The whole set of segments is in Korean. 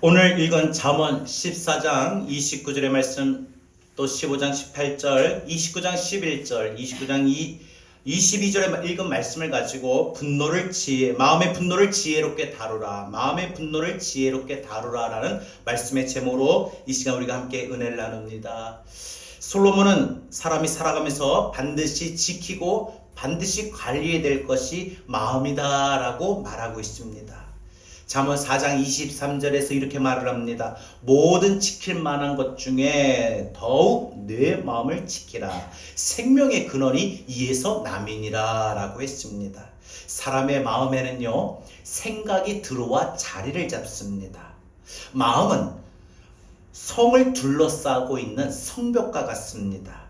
오늘 읽은 잠언 14장 29절의 말씀, 또 15장 18절, 29장 11절, 29장 22절에 읽은 말씀을 가지고 마음의 분노를 지혜롭게 다루라, 마음의 분노를 지혜롭게 다루라 라는 말씀의 제목으로 이 시간 우리가 함께 은혜를 나눕니다. 솔로몬은 사람이 살아가면서 반드시 지키고 반드시 관리해야 될 것이 마음이다 라고 말하고 있습니다. 잠언 4장 23절에서 이렇게 말을 합니다. 모든 지킬 만한 것 중에 더욱 내 마음을 지키라. 생명의 근원이 이에서 남이니라 라고 했습니다. 사람의 마음에는요, 생각이 들어와 자리를 잡습니다. 마음은 성을 둘러싸고 있는 성벽과 같습니다.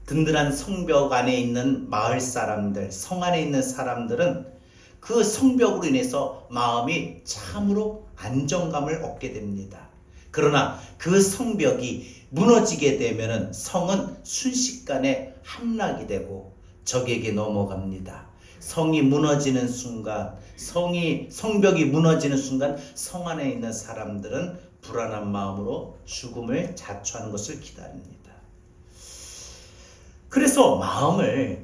든든한 성벽 안에 있는 마을 사람들, 성 안에 있는 사람들은 그 성벽으로 인해서 마음이 참으로 안정감을 얻게 됩니다. 그러나 그 성벽이 무너지게 되면 성은 순식간에 함락이 되고 적에게 넘어갑니다. 성이 무너지는 순간, 성벽이 무너지는 순간 성 안에 있는 사람들은 불안한 마음으로 죽음을 자초하는 것을 기다립니다. 그래서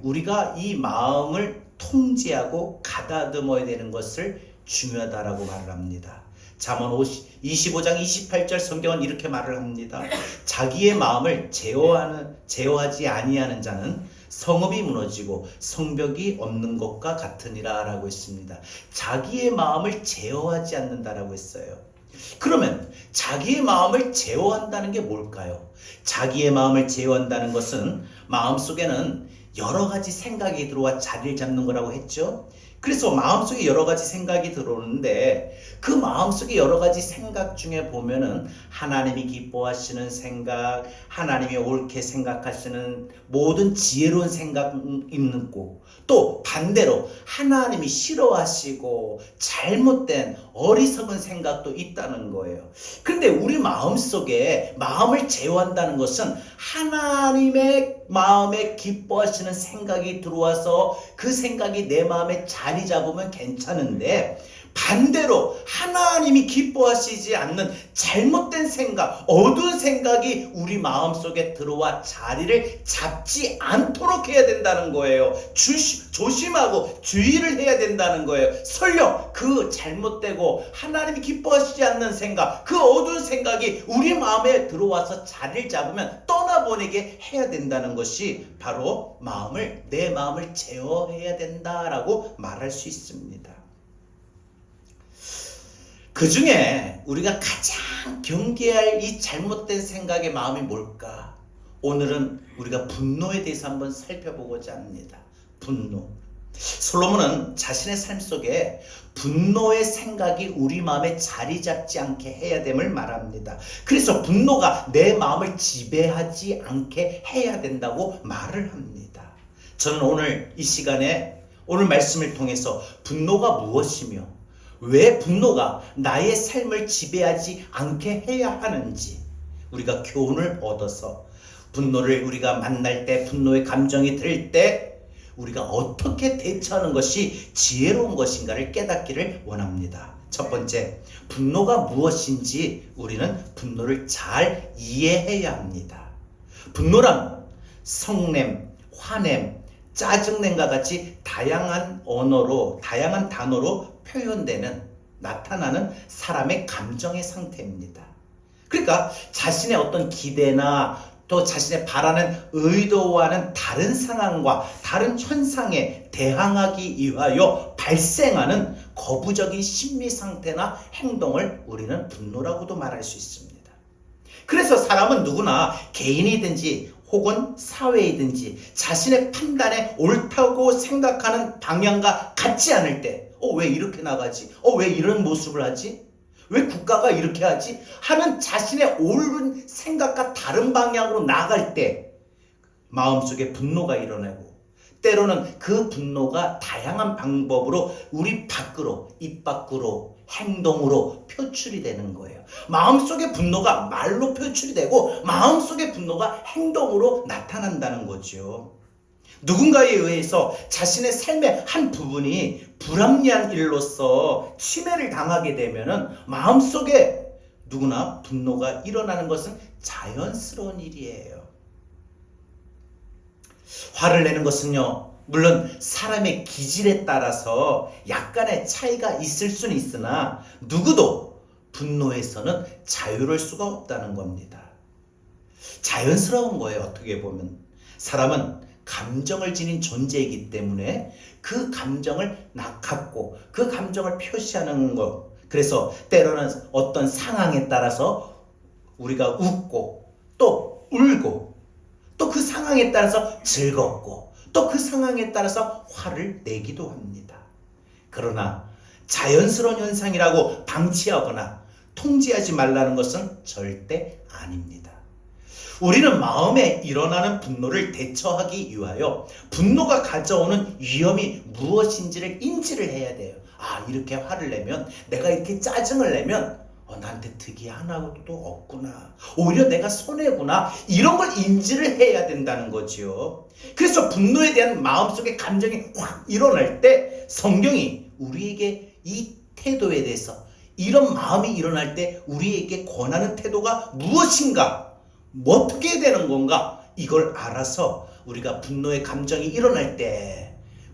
우리가 이 마음을 통제하고 가다듬어야 되는 것을 중요하다라고 말을 합니다. 잠언 25장 28절 성경은 이렇게 말을 합니다. 자기의 마음을 제어하지 아니하는 자는 성읍이 무너지고 성벽이 없는 것과 같으니라 라고 했습니다. 자기의 마음을 제어하지 않는다라고 했어요. 그러면 자기의 마음을 제어한다는 게 뭘까요? 자기의 마음을 제어한다는 것은 마음속에는 여러 가지 생각이 들어와 자리를 잡는 거라고 했죠. 그래서 마음속에 여러 가지 생각이 들어오는데 그 마음속에 여러 가지 생각 중에 보면은 하나님이 기뻐하시는 생각, 하나님이 옳게 생각하시는 모든 지혜로운 생각 있는 거, 또 반대로 하나님이 싫어하시고 잘못된 어리석은 생각도 있다는 거예요. 그런데 우리 마음속에 마음을 제어한다는 것은 하나님의 마음에 기뻐하시는 생각이 들어와서 그 생각이 내 마음에 자리 잡으면 괜찮은데, 반대로 하나님이 기뻐하시지 않는 잘못된 생각, 어두운 생각이 우리 마음속에 들어와 자리를 잡지 않도록 해야 된다는 거예요. 조심하고 주의를 해야 된다는 거예요. 설령 그 잘못되고 하나님이 기뻐하시지 않는 생각, 그 어두운 생각이 우리 마음에 들어와서 자리를 잡으면 떠나보내게 해야 된다는 것이 바로 내 마음을 제어해야 된다라고 말할 수 있습니다. 그 중에 우리가 가장 경계할 이 잘못된 생각의 마음이 뭘까? 오늘은 우리가 분노에 대해서 한번 살펴보고자 합니다. 분노. 솔로몬은 자신의 삶 속에 분노의 생각이 우리 마음에 자리 잡지 않게 해야 됨을 말합니다. 그래서 분노가 내 마음을 지배하지 않게 해야 된다고 말을 합니다. 저는 오늘 이 시간에 오늘 말씀을 통해서 분노가 무엇이며 왜 분노가 나의 삶을 지배하지 않게 해야 하는지 우리가 교훈을 얻어서 분노를 우리가 만날 때, 분노의 감정이 들 때 우리가 어떻게 대처하는 것이 지혜로운 것인가를 깨닫기를 원합니다. 첫 번째, 분노가 무엇인지 우리는 분노를 잘 이해해야 합니다. 분노란 성냄, 화냄, 짜증냄과 같이 다양한 단어로 나타나는 사람의 감정의 상태입니다. 그러니까 자신의 어떤 기대나 또 자신의 바라는 의도와는 다른 상황과 다른 현상에 대항하기 위하여 발생하는 거부적인 심리 상태나 행동을 우리는 분노라고도 말할 수 있습니다. 그래서 사람은 누구나 개인이든지 혹은 사회이든지 자신의 판단에 옳다고 생각하는 방향과 같지 않을 때 왜 이렇게 나가지? 왜 이런 모습을 하지? 왜 국가가 이렇게 하지? 하는 자신의 옳은 생각과 다른 방향으로 나갈 때 마음속에 분노가 일어나고 때로는 그 분노가 다양한 방법으로 우리 밖으로, 입 밖으로, 행동으로 표출이 되는 거예요. 마음속의 분노가 말로 표출이 되고 마음속의 분노가 행동으로 나타난다는 거죠. 누군가에 의해서 자신의 삶의 한 부분이 불합리한 일로서 침해를 당하게 되면은 마음속에 누구나 분노가 일어나는 것은 자연스러운 일이에요. 화를 내는 것은요, 물론 사람의 기질에 따라서 약간의 차이가 있을 수는 있으나 누구도 분노에서는 자유로울 수가 없다는 겁니다. 자연스러운 거예요. 어떻게 보면 사람은 감정을 지닌 존재이기 때문에 그 감정을 갖고 그 감정을 표시하는 것, 그래서 때로는 어떤 상황에 따라서 우리가 웃고 또 울고 또 그 상황에 따라서 즐겁고 또 그 상황에 따라서 화를 내기도 합니다. 그러나 자연스러운 현상이라고 방치하거나 통제하지 말라는 것은 절대 아닙니다. 우리는 마음에 일어나는 분노를 대처하기 위하여 분노가 가져오는 위험이 무엇인지를 인지를 해야 돼요. 아, 이렇게 화를 내면, 내가 이렇게 짜증을 내면 나한테 득이 하나도 없구나, 오히려 내가 손해구나, 이런 걸 인지를 해야 된다는 거지요. 그래서 분노에 대한 마음속의 감정이 확 일어날 때 성경이 우리에게 이 태도에 대해서, 이런 마음이 일어날 때 우리에게 권하는 태도가 무엇인가, 어떻게 해야 되는 건가, 이걸 알아서 우리가 분노의 감정이 일어날 때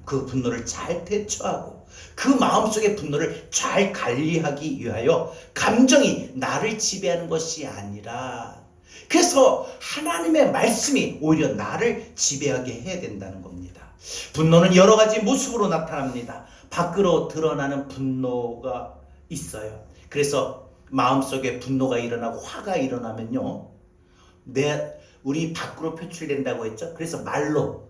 그 분노를 잘 대처하고 그 마음속의 분노를 잘 관리하기 위하여 감정이 나를 지배하는 것이 아니라, 그래서 하나님의 말씀이 오히려 나를 지배하게 해야 된다는 겁니다. 분노는 여러 가지 모습으로 나타납니다. 밖으로 드러나는 분노가 있어요. 그래서 마음속에 분노가 일어나고 화가 일어나면요, 우리 밖으로 표출된다고 했죠. 그래서 말로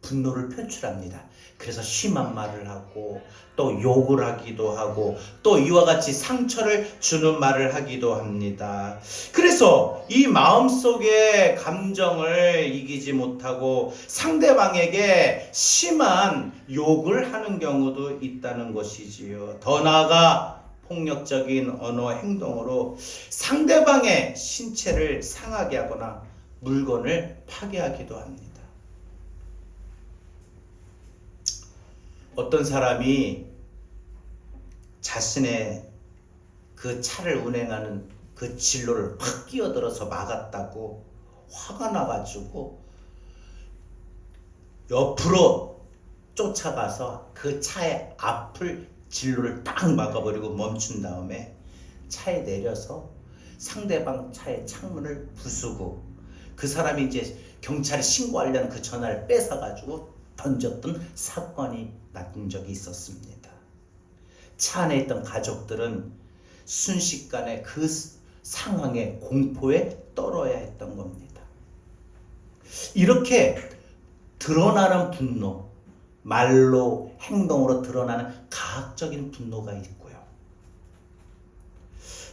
분노를 표출합니다. 그래서 심한 말을 하고 또 욕을 하기도 하고 또 이와 같이 상처를 주는 말을 하기도 합니다. 그래서 이 마음속의 감정을 이기지 못하고 상대방에게 심한 욕을 하는 경우도 있다는 것이지요. 더 나아가 폭력적인 언어 행동으로 상대방의 신체를 상하게 하거나 물건을 파괴하기도 합니다. 어떤 사람이 자신의 그 차를 운행하는 그 진로를 확 끼어들어서 막았다고 화가 나가지고 옆으로 쫓아가서 그 차의 앞을 진로를 딱 막아버리고 멈춘 다음에 차에 내려서 상대방 차의 창문을 부수고 그 사람이 이제 경찰에 신고하려는 그 전화를 뺏어가지고 던졌던 사건이 났던 적이 있었습니다. 차 안에 있던 가족들은 순식간에 그 상황에 공포에 떨어야 했던 겁니다. 이렇게 드러나는 분노, 말로 행동으로 드러나는 가학적인 분노가 있고요.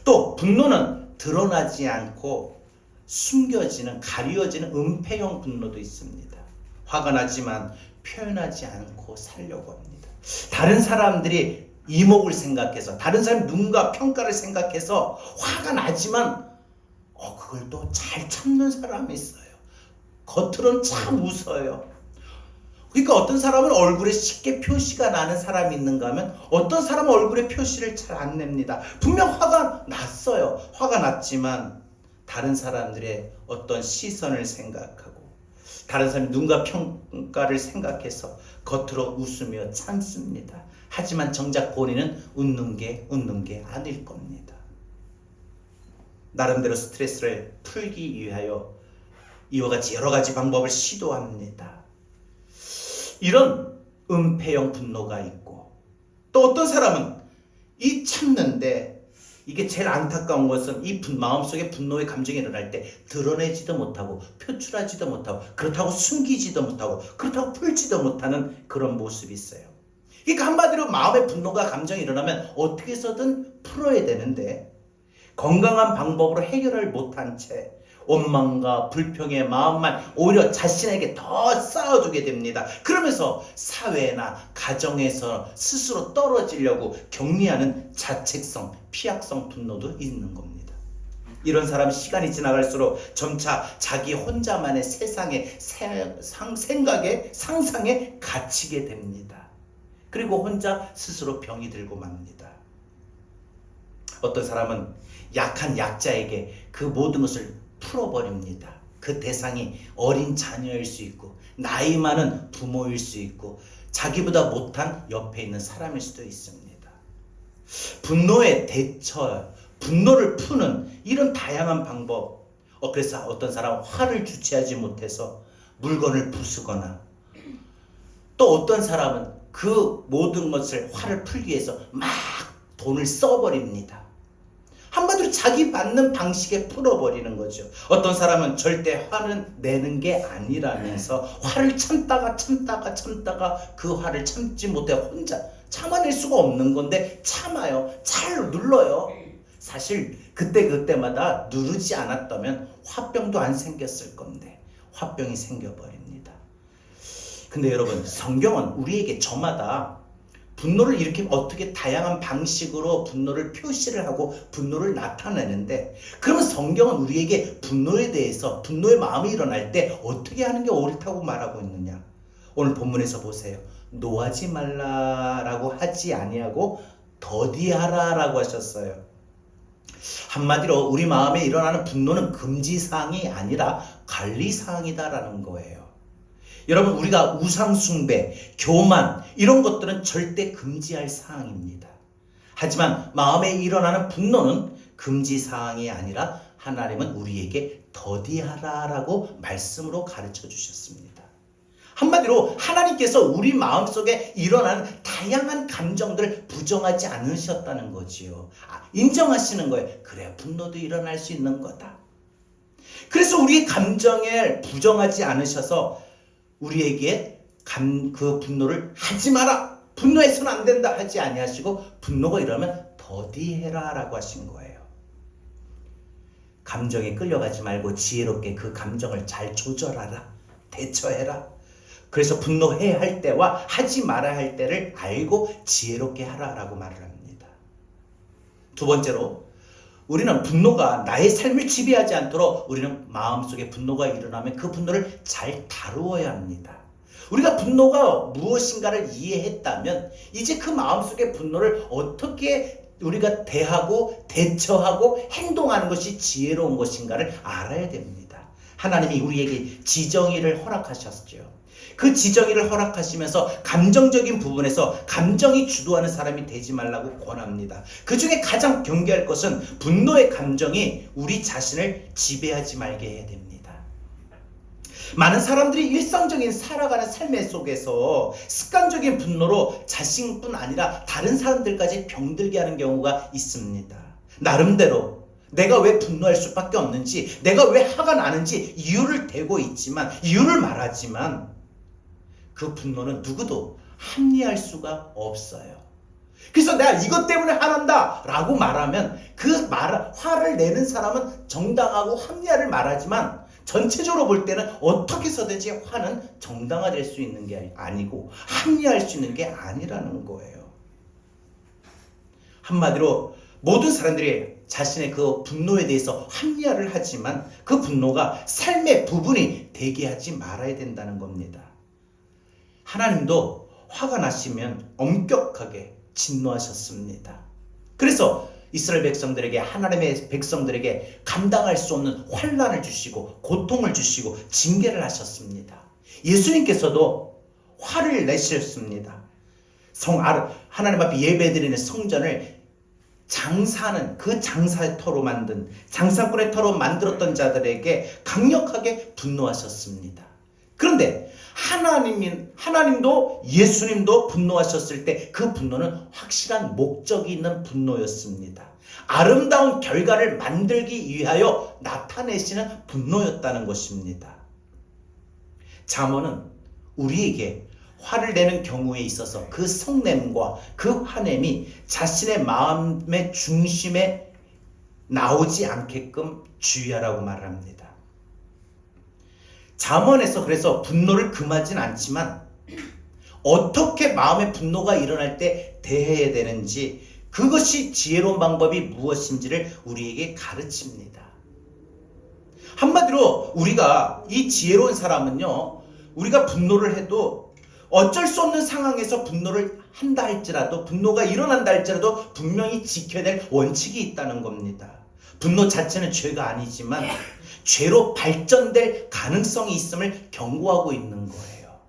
또 분노는 드러나지 않고 숨겨지는, 가려지는 은폐형 분노도 있습니다. 화가 나지만 표현하지 않고 살려고 합니다. 다른 사람들이 이목을 생각해서, 다른 사람 눈과 평가를 생각해서 화가 나지만 그걸 또 잘 참는 사람이 있어요. 겉으로는 참 웃어요. 그러니까 어떤 사람은 얼굴에 쉽게 표시가 나는 사람이 있는가 하면 어떤 사람은 얼굴에 표시를 잘 안 냅니다. 분명 화가 났어요. 화가 났지만 다른 사람들의 어떤 시선을 생각하고 다른 사람의 눈과 평가를 생각해서 겉으로 웃으며 참습니다. 하지만 정작 본인은 웃는 게 아닐 겁니다. 나름대로 스트레스를 풀기 위하여 이와 같이 여러 가지 방법을 시도합니다. 이런 은폐형 분노가 있고, 또 어떤 사람은 이 참는데, 이게 제일 안타까운 것은 이 마음속에 분노의 감정이 일어날 때 드러내지도 못하고 표출하지도 못하고 그렇다고 숨기지도 못하고 그렇다고 풀지도 못하는 그런 모습이 있어요. 그러니까 한마디로 마음의 분노가 감정이 일어나면 어떻게 해서든 풀어야 되는데 건강한 방법으로 해결을 못한 채 원망과 불평의 마음만 오히려 자신에게 더 쌓아두게 됩니다. 그러면서 사회나 가정에서 스스로 떨어지려고 격리하는 자책성, 피약성 분노도 있는 겁니다. 이런 사람은 시간이 지나갈수록 점차 자기 혼자만의 세상에, 생각에, 상상에 갇히게 됩니다. 그리고 혼자 스스로 병이 들고 맙니다. 어떤 사람은 약한 약자에게 그 모든 것을 풀어버립니다. 그 대상이 어린 자녀일 수 있고 나이 많은 부모일 수 있고 자기보다 못한 옆에 있는 사람일 수도 있습니다. 분노에 대처, 분노를 푸는 이런 다양한 방법. 그래서 어떤 사람은 화를 주체하지 못해서 물건을 부수거나, 또 어떤 사람은 그 모든 것을 화를 풀기 위해서 막 돈을 써버립니다. 한마디로 자기 받는 방식에 풀어버리는 거죠. 어떤 사람은 절대 화는 내는 게 아니라면서 화를 참다가 그 화를 참지 못해 혼자 참아낼 수가 없는 건데 참아요. 잘 눌러요. 사실 그때마다 누르지 않았다면 화병도 안 생겼을 건데 화병이 생겨버립니다. 근데 여러분, 성경은 우리에게 저마다 분노를 일으키면 어떻게 다양한 방식으로 분노를 표시를 하고 분노를 나타내는데, 그러면 성경은 우리에게 분노에 대해서, 분노의 마음이 일어날 때 어떻게 하는 게 옳다고 말하고 있느냐? 오늘 본문에서 보세요. 노하지 말라라고 하지 아니하고 더디하라라고 하셨어요. 한마디로 우리 마음에 일어나는 분노는 금지사항이 아니라 관리사항이다라는 거예요. 여러분, 우리가 우상숭배, 교만 이런 것들은 절대 금지할 사항입니다. 하지만 마음에 일어나는 분노는 금지사항이 아니라 하나님은 우리에게 더디하라라고 말씀으로 가르쳐 주셨습니다. 한마디로 하나님께서 우리 마음속에 일어나는 다양한 감정들을 부정하지 않으셨다는 거지요. 인정하시는 거예요. 그래, 분노도 일어날 수 있는 거다. 그래서 우리의 감정을 부정하지 않으셔서 우리에게 그 분노를 하지 마라, 분노해서는 안 된다 하지 아니하시고 분노가 일어나면 더디해라 라고 하신 거예요. 감정에 끌려가지 말고 지혜롭게 그 감정을 잘 조절하라, 대처해라. 그래서 분노해야 할 때와 하지 말아야 할 때를 알고 지혜롭게 하라라고 말을 합니다. 두 번째로, 우리는 분노가 나의 삶을 지배하지 않도록 우리는 마음속에 분노가 일어나면 그 분노를 잘 다루어야 합니다. 우리가 분노가 무엇인가를 이해했다면 이제 그 마음속의 분노를 어떻게 우리가 대하고 대처하고 행동하는 것이 지혜로운 것인가를 알아야 됩니다. 하나님이 우리에게 지정의를 허락하셨죠. 그 지정의를 허락하시면서 감정적인 부분에서 감정이 주도하는 사람이 되지 말라고 권합니다. 그 중에 가장 경계할 것은 분노의 감정이 우리 자신을 지배하지 말게 해야 됩니다. 많은 사람들이 일상적인 살아가는 삶의 속에서 습관적인 분노로 자신뿐 아니라 다른 사람들까지 병들게 하는 경우가 있습니다. 나름대로 내가 왜 분노할 수밖에 없는지, 내가 왜 화가 나는지 이유를 대고 있지만, 이유를 말하지만 그 분노는 누구도 합리화할 수가 없어요. 그래서 내가 이것 때문에 화난다 라고 말하면 화를 내는 사람은 정당하고 합리화를 말하지만 전체적으로 볼 때는 어떻게 해서든지 화는 정당화될 수 있는 게 아니고 합리화할 수 있는 게 아니라는 거예요. 한마디로 모든 사람들이 자신의 그 분노에 대해서 합리화를 하지만 그 분노가 삶의 부분이 되게 하지 말아야 된다는 겁니다. 하나님도 화가 나시면 엄격하게 진노하셨습니다. 그래서 이스라엘 백성들에게, 하나님의 백성들에게 감당할 수 없는 환난을 주시고 고통을 주시고 징계를 하셨습니다. 예수님께서도 화를 내셨습니다. 하나님 앞에 예배드리는 성전을 장사하는 그 장사의 터로 만든, 장사꾼의 터로 만들었던 자들에게 강력하게 분노하셨습니다. 그런데 하나님도 예수님도 분노하셨을 때 그 분노는 확실한 목적이 있는 분노였습니다. 아름다운 결과를 만들기 위하여 나타내시는 분노였다는 것입니다. 잠언은 우리에게 화를 내는 경우에 있어서 그 성냄과 그 화냄이 자신의 마음의 중심에 나오지 않게끔 주의하라고 말합니다. 잠언에서 그래서 분노를 금하진 않지만 어떻게 마음의 분노가 일어날 때 대해야 되는지, 그것이 지혜로운 방법이 무엇인지를 우리에게 가르칩니다. 한마디로 우리가 이 지혜로운 사람은요, 우리가 분노를 해도 어쩔 수 없는 상황에서 분노를 한다 할지라도, 분노가 일어난다 할지라도 분명히 지켜야 될 원칙이 있다는 겁니다. 분노 자체는 죄가 아니지만 죄로 발전될 가능성이 있음을 경고하고 있는 거예요.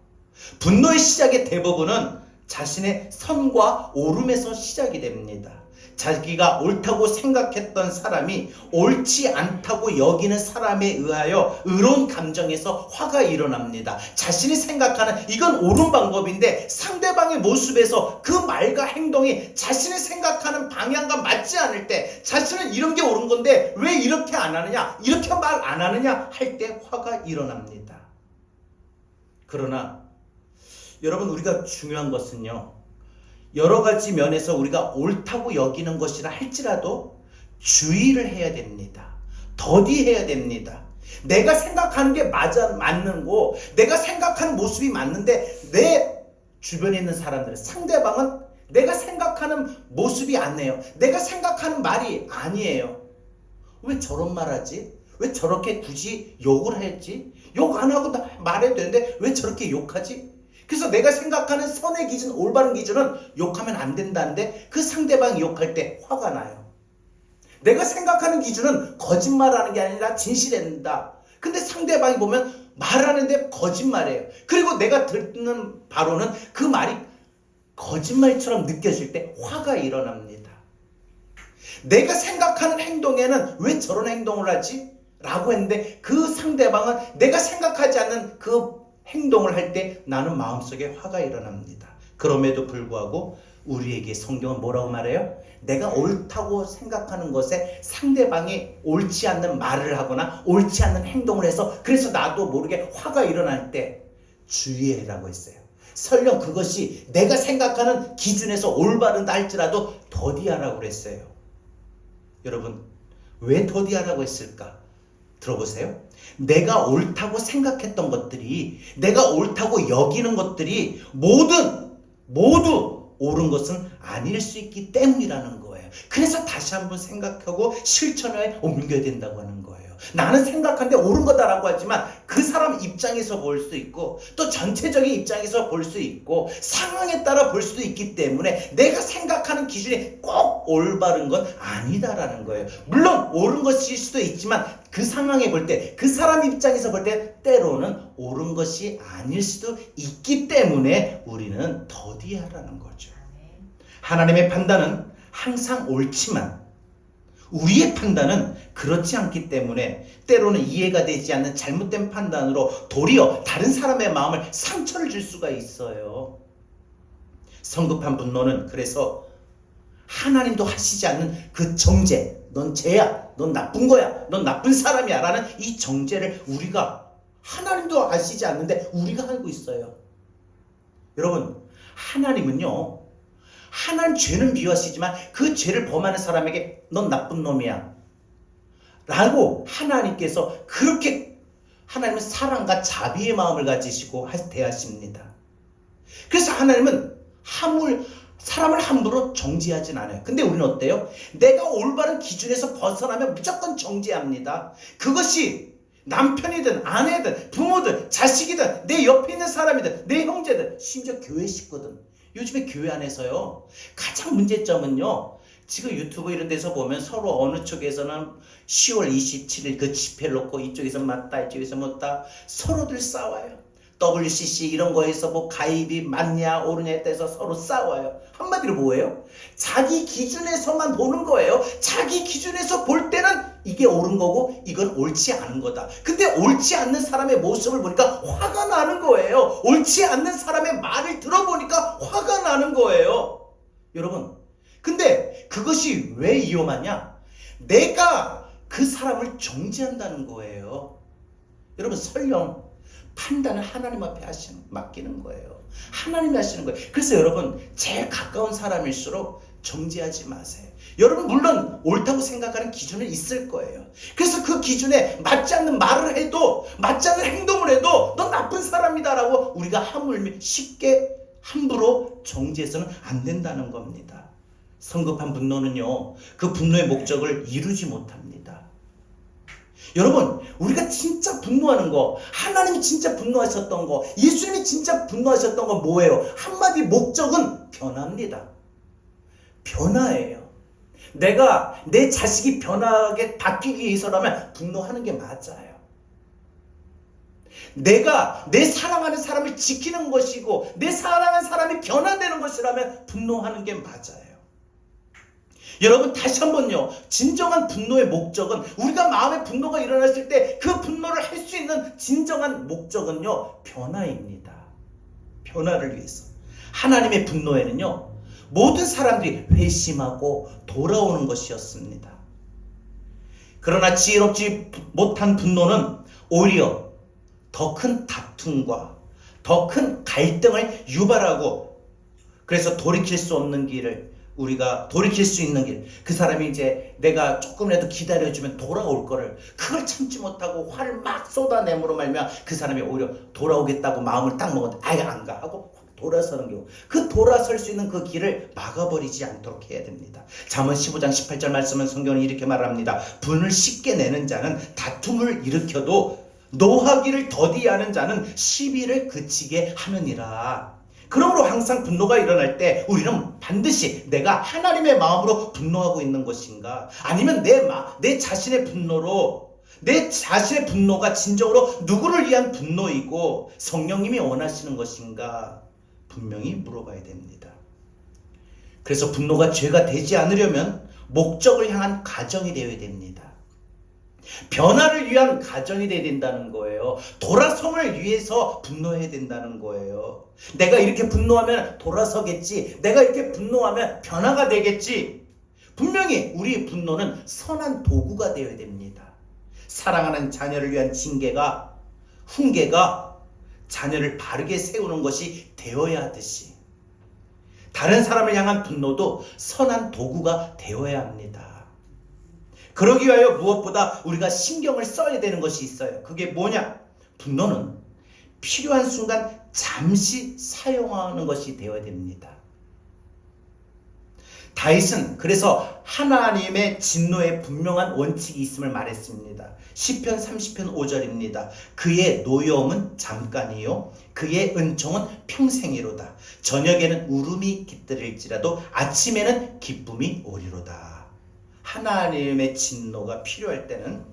분노의 시작의 대부분은 자신의 선과 옳음에서 시작이 됩니다. 자기가 옳다고 생각했던 사람이 옳지 않다고 여기는 사람에 의하여 의로운 감정에서 화가 일어납니다. 자신이 생각하는 이건 옳은 방법인데 상대방의 모습에서 그 말과 행동이 자신이 생각하는 방향과 맞지 않을 때, 자신은 이런 게 옳은 건데 왜 이렇게 안 하느냐, 이렇게 말 안 하느냐 할 때 화가 일어납니다. 그러나 여러분, 우리가 중요한 것은요, 여러 가지 면에서 우리가 옳다고 여기는 것이라 할지라도 주의를 해야 됩니다. 더디해야 됩니다. 내가 생각하는 게 맞는 거, 내가 생각하는 모습이 맞는데 내 주변에 있는 사람들은, 상대방은 내가 생각하는 모습이 아니에요. 내가 생각하는 말이 아니에요. 왜 저런 말 하지? 왜 저렇게 굳이 욕을 했지? 욕 안 하고 말해도 되는데 왜 저렇게 욕하지? 그래서 내가 생각하는 선의 기준, 올바른 기준은 욕하면 안 된다는데 그 상대방이 욕할 때 화가 나요. 내가 생각하는 기준은 거짓말하는 게 아니라 진실한다. 근데 상대방이 보면 말하는데 거짓말이에요. 그리고 내가 듣는 바로는 그 말이 거짓말처럼 느껴질 때 화가 일어납니다. 내가 생각하는 행동에는 왜 저런 행동을 하지? 라고 했는데 그 상대방은 내가 생각하지 않는 그 행동을 할 때 나는 마음속에 화가 일어납니다. 그럼에도 불구하고 우리에게 성경은 뭐라고 말해요? 내가 옳다고 생각하는 것에 상대방이 옳지 않는 말을 하거나 옳지 않는 행동을 해서 그래서 나도 모르게 화가 일어날 때 주의해라고 했어요. 설령 그것이 내가 생각하는 기준에서 올바른다 할지라도 더디하라고 그랬어요. 여러분, 왜 더디하라고 했을까? 들어보세요. 내가 옳다고 생각했던 것들이, 내가 옳다고 여기는 것들이 모두 옳은 것은 아닐 수 있기 때문이라는 거예요. 그래서 다시 한번 생각하고 실천에 옮겨야 된다고 하는 거예요. 나는 생각하는데 옳은 거다라고 하지만 그 사람 입장에서 볼 수 있고 또 전체적인 입장에서 볼 수 있고 상황에 따라 볼 수도 있기 때문에 내가 생각하는 기준이 꼭 올바른 건 아니다라는 거예요. 물론 옳은 것일 수도 있지만 그 상황에 볼 때, 그 사람 입장에서 볼 때 때로는 옳은 것이 아닐 수도 있기 때문에 우리는 더디하라는 거죠. 하나님의 판단은 항상 옳지만 우리의 판단은 그렇지 않기 때문에 때로는 이해가 되지 않는 잘못된 판단으로 도리어 다른 사람의 마음을 상처를 줄 수가 있어요. 성급한 분노는 그래서 하나님도 하시지 않는 그 정죄, 넌 죄야, 넌 나쁜 거야, 넌 나쁜 사람이야 라는 이 정죄를 우리가, 하나님도 아시지 않는데 우리가 알고 있어요. 여러분, 하나님은요, 하나님 죄는 미워하시지만 그 죄를 범하는 사람에게 넌 나쁜 놈이야 라고 하나님께서 그렇게, 하나님은 사랑과 자비의 마음을 가지시고 대하십니다. 그래서 하나님은 사람을 함부로 정죄하진 않아요. 근데 우리는 어때요? 내가 올바른 기준에서 벗어나면 무조건 정죄합니다. 그것이 남편이든 아내든 부모든 자식이든 내 옆에 있는 사람이든 내 형제든 심지어 교회 식구든. 요즘에 교회 안에서요, 가장 문제점은요, 지금 유튜브 이런 데서 보면 서로 어느 쪽에서는 10월 27일 그 집회를 놓고 이쪽에서 맞다 이쪽에서 못다 서로들 싸워요. WCC 이런 거에서 뭐 가입이 맞냐 옳으냐에 대해서 서로 싸워요. 한마디로 뭐예요? 자기 기준에서만 보는 거예요. 자기 기준에서 볼 때는 이게 옳은 거고 이건 옳지 않은 거다. 근데 옳지 않는 사람의 모습을 보니까 화가 나는 거예요. 옳지 않는 사람의 말을 들어보니까 화가 나는 거예요. 여러분, 근데 그것이 왜 위험하냐? 내가 그 사람을 정죄한다는 거예요. 여러분, 설령 판단을 하나님 앞에 맡기는 거예요. 하나님이 하시는 거예요. 그래서 여러분, 제일 가까운 사람일수록 정죄하지 마세요. 여러분, 물론 옳다고 생각하는 기준은 있을 거예요. 그래서 그 기준에 맞지 않는 말을 해도, 맞지 않는 행동을 해도 넌 나쁜 사람이다라고 우리가 하물며 쉽게 함부로 정죄해서는 안 된다는 겁니다. 성급한 분노는요, 그 분노의 목적을 이루지 못합니다. 여러분, 우리가 진짜 분노하는 거, 하나님이 진짜 분노하셨던 거, 예수님이 진짜 분노하셨던 거 뭐예요? 한마디 목적은 변화입니다. 변화예요. 내가 내 자식이 변하게 바뀌기 위해서라면 분노하는 게 맞아요. 내가 내 사랑하는 사람을 지키는 것이고 내 사랑하는 사람이 변화되는 것이라면 분노하는 게 맞아요. 여러분 다시 한번요. 진정한 분노의 목적은 우리가 마음에 분노가 일어났을 때 그 분노를 할 수 있는 진정한 목적은요. 변화입니다. 변화를 위해서. 하나님의 분노에는요. 모든 사람들이 회심하고 돌아오는 것이었습니다. 그러나 지혜롭지 못한 분노는 오히려 더 큰 다툼과 더 큰 갈등을 유발하고 그래서 돌이킬 수 없는 길을 우리가 돌이킬 수 있는 길, 그 사람이 이제 내가 조금이라도 기다려주면 돌아올 거를 그걸 참지 못하고 화를 막 쏟아내므로 말미암아 그 사람이 오히려 돌아오겠다고 마음을 딱 먹었는데 아예 안 가 하고 돌아서는 경우, 그 돌아설 수 있는 그 길을 막아버리지 않도록 해야 됩니다. 잠언 15장 18절 말씀은 성경은 이렇게 말합니다. 분을 쉽게 내는 자는 다툼을 일으켜도 노하기를 더디하는 자는 시비를 그치게 하느니라. 그러므로 항상 분노가 일어날 때 우리는 반드시 내가 하나님의 마음으로 분노하고 있는 것인가, 아니면 내 자신의 분노로, 내 자신의 분노가 진정으로 누구를 위한 분노이고 성령님이 원하시는 것인가 분명히 물어봐야 됩니다. 그래서 분노가 죄가 되지 않으려면 목적을 향한 가정이 되어야 됩니다. 변화를 위한 가정이 되어야 된다는 거예요. 돌아섬을 위해서 분노해야 된다는 거예요. 내가 이렇게 분노하면 돌아서겠지, 내가 이렇게 분노하면 변화가 되겠지. 분명히 우리 분노는 선한 도구가 되어야 됩니다. 사랑하는 자녀를 위한 징계가, 훈계가 자녀를 바르게 세우는 것이 되어야 하듯이 다른 사람을 향한 분노도 선한 도구가 되어야 합니다. 그러기 위하여 무엇보다 우리가 신경을 써야 되는 것이 있어요. 그게 뭐냐? 분노는 필요한 순간 잠시 사용하는 것이 되어야 됩니다. 다윗은 그래서 하나님의 진노에 분명한 원칙이 있음을 말했습니다. 시편 30편 5절입니다. 그의 노여움은 잠깐이요 그의 은총은 평생이로다. 저녁에는 울음이 깃들일지라도 아침에는 기쁨이 오리로다. 하나님의 진노가 필요할 때는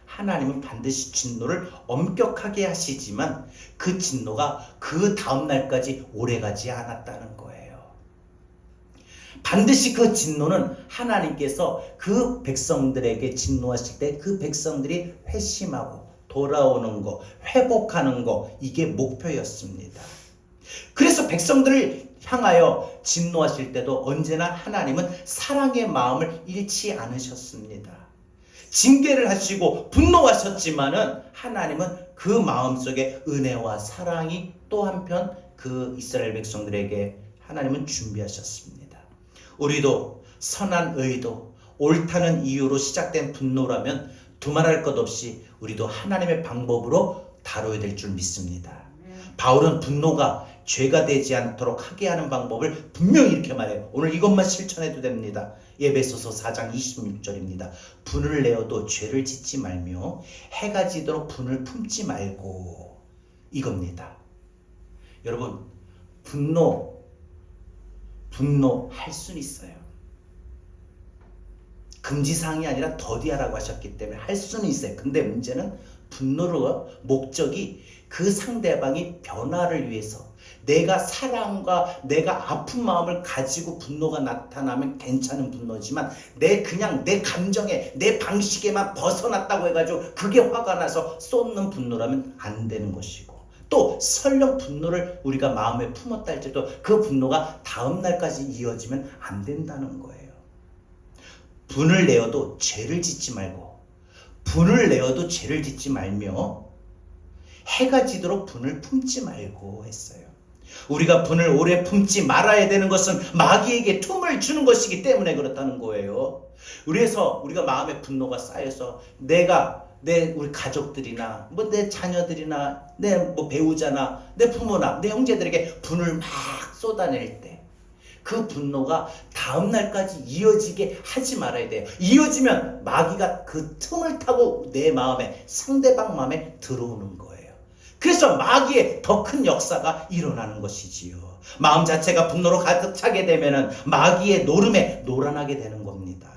하나님은 반드시 진노를 엄격하게 하시지만 그 진노가 그 다음날까지 오래가지 않았다는 거예요. 반드시 그 진노는 하나님께서 그 백성들에게 진노하실 때 그 백성들이 회심하고 돌아오는 거, 회복하는 거, 이게 목표였습니다. 그래서 백성들을 향하여 진노하실 때도 언제나 하나님은 사랑의 마음을 잃지 않으셨습니다. 징계를 하시고 분노하셨지만은 하나님은 그 마음속에 은혜와 사랑이 또 한편 그 이스라엘 백성들에게 하나님은 준비하셨습니다. 우리도 선한 의도, 옳다는 이유로 시작된 분노라면 두말할 것 없이 우리도 하나님의 방법으로 다뤄야 될 줄 믿습니다. 바울은 분노가 죄가 되지 않도록 하게 하는 방법을 분명히 이렇게 말해요. 오늘 이것만 실천해도 됩니다. 에베소서 4장 26절입니다. 분을 내어도 죄를 짓지 말며 해가 지도록 분을 품지 말고, 이겁니다. 여러분, 분노할 수는 있어요. 금지사항이 아니라 더디하라고 하셨기 때문에 할 수는 있어요. 근데 문제는 분노로 목적이 그 상대방이 변화를 위해서, 내가 사랑과 내가 아픈 마음을 가지고 분노가 나타나면 괜찮은 분노지만 그냥 내 감정에 내 방식에만 벗어났다고 해가지고 그게 화가 나서 쏟는 분노라면 안 되는 것이고, 또 설령 분노를 우리가 마음에 품었다 할지라도 그 분노가 다음 날까지 이어지면 안 된다는 거예요. 분을 내어도 죄를 짓지 말고, 분을 내어도 죄를 짓지 말며 해가 지도록 분을 품지 말고 했어요. 우리가 분을 오래 품지 말아야 되는 것은 마귀에게 틈을 주는 것이기 때문에 그렇다는 거예요. 그래서 우리가 마음에 분노가 쌓여서 우리 가족들이나 내 자녀들이나 내 배우자나 내 부모나 내 형제들에게 분을 막 쏟아낼 때 그 분노가 다음 날까지 이어지게 하지 말아야 돼요. 이어지면 마귀가 그 틈을 타고 내 마음에, 상대방 마음에 들어오는 거예요. 그래서 마귀의 더 큰 역사가 일어나는 것이지요. 마음 자체가 분노로 가득 차게 되면은 마귀의 노름에 노란하게 되는 겁니다.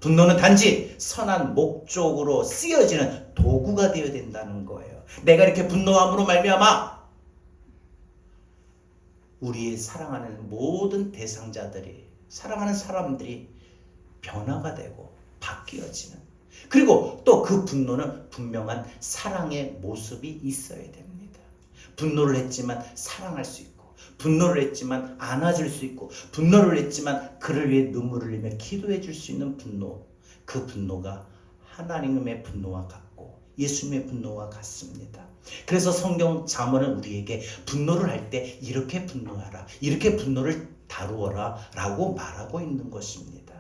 분노는 단지 선한 목적으로 쓰여지는 도구가 되어야 된다는 거예요. 내가 이렇게 분노함으로 말미암아 우리의 사랑하는 모든 대상자들이, 사랑하는 사람들이 변화가 되고 바뀌어지는, 그리고 또 그 분노는 분명한 사랑의 모습이 있어야 됩니다. 분노를 했지만 사랑할 수 있고, 분노를 했지만 안아줄 수 있고, 분노를 했지만 그를 위해 눈물을 흘리며 기도해 줄 수 있는 분노, 그 분노가 하나님의 분노와 같고 예수님의 분노와 같습니다. 그래서 성경 잠언은 우리에게 분노를 할 때 이렇게 분노하라, 이렇게 분노를 다루어라 라고 말하고 있는 것입니다.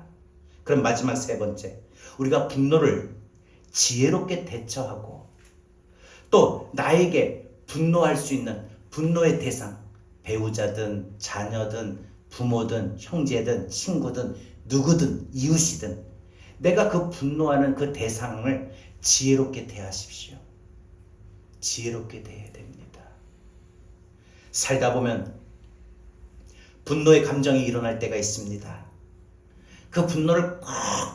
그럼 마지막 세 번째, 우리가 분노를 지혜롭게 대처하고 또 나에게 분노할 수 있는 분노의 대상, 배우자든 자녀든 부모든 형제든 친구든 누구든 이웃이든 내가 그 분노하는 그 대상을 지혜롭게 대하십시오. 지혜롭게 대해야 됩니다. 살다 보면 분노의 감정이 일어날 때가 있습니다. 그 분노를 꼭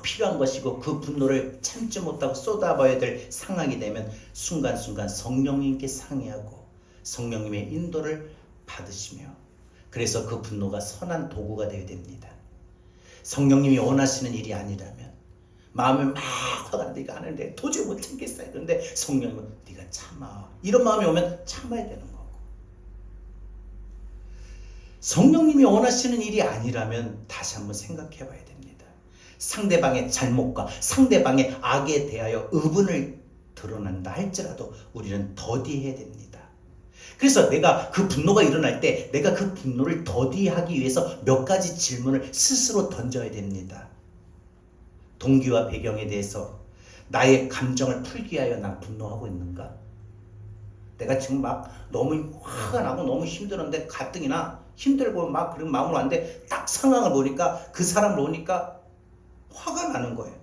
필요한 것이고 그 분노를 참지 못하고 쏟아봐야 될 상황이 되면 순간순간 성령님께 상의하고 성령님의 인도를 받으시며, 그래서 그 분노가 선한 도구가 되어야 됩니다. 성령님이 원하시는 일이 아니라면 마음에 막 화가 나는데 이거 하는데 도저히 못 참겠어요. 그런데 성령님은 네가 참아, 이런 마음이 오면 참아야 되는 거고, 성령님이 원하시는 일이 아니라면 다시 한번 생각해 봐야 됩니다. 상대방의 잘못과 상대방의 악에 대하여 의분을 드러난다 할지라도 우리는 더디해야 됩니다. 그래서 내가 그 분노가 일어날 때 내가 그 분노를 더디하기 위해서 몇 가지 질문을 스스로 던져야 됩니다. 동기와 배경에 대해서 나의 감정을 풀기 위하여 난 분노하고 있는가? 내가 지금 막 너무 화가 나고 너무 힘들었는데 가뜩이나 힘들고 막 그런 마음으로 왔는데 딱 상황을 보니까 그 사람을 보니까 화가 나는 거예요.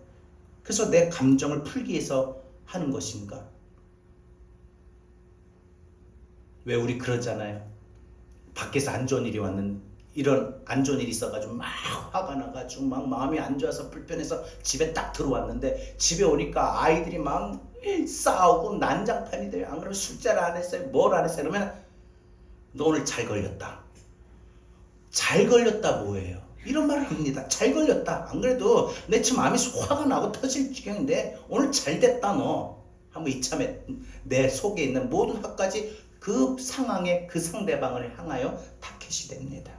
그래서 내 감정을 풀기 위해서 하는 것인가? 왜 우리 그러잖아요. 밖에서 안 좋은 일이 왔는, 이런 안 좋은 일이 있어가지고 막 화가 나가지고 막 마음이 안 좋아서 불편해서 집에 딱 들어왔는데 집에 오니까 아이들이 막 싸우고 난장판이 돼요. 안 그러면 술자를 안 했어요. 뭘 안 했어요. 그러면 너 오늘 잘 걸렸다. 잘 걸렸다 뭐예요? 이런 말을 합니다. 잘 걸렸다. 안 그래도 내 지금 마음이 화가 나고 터질 지경인데 오늘 잘 됐다 너. 한번 이참에 내 속에 있는 모든 화까지 그 상황에 그 상대방을 향하여 타켓이 됩니다.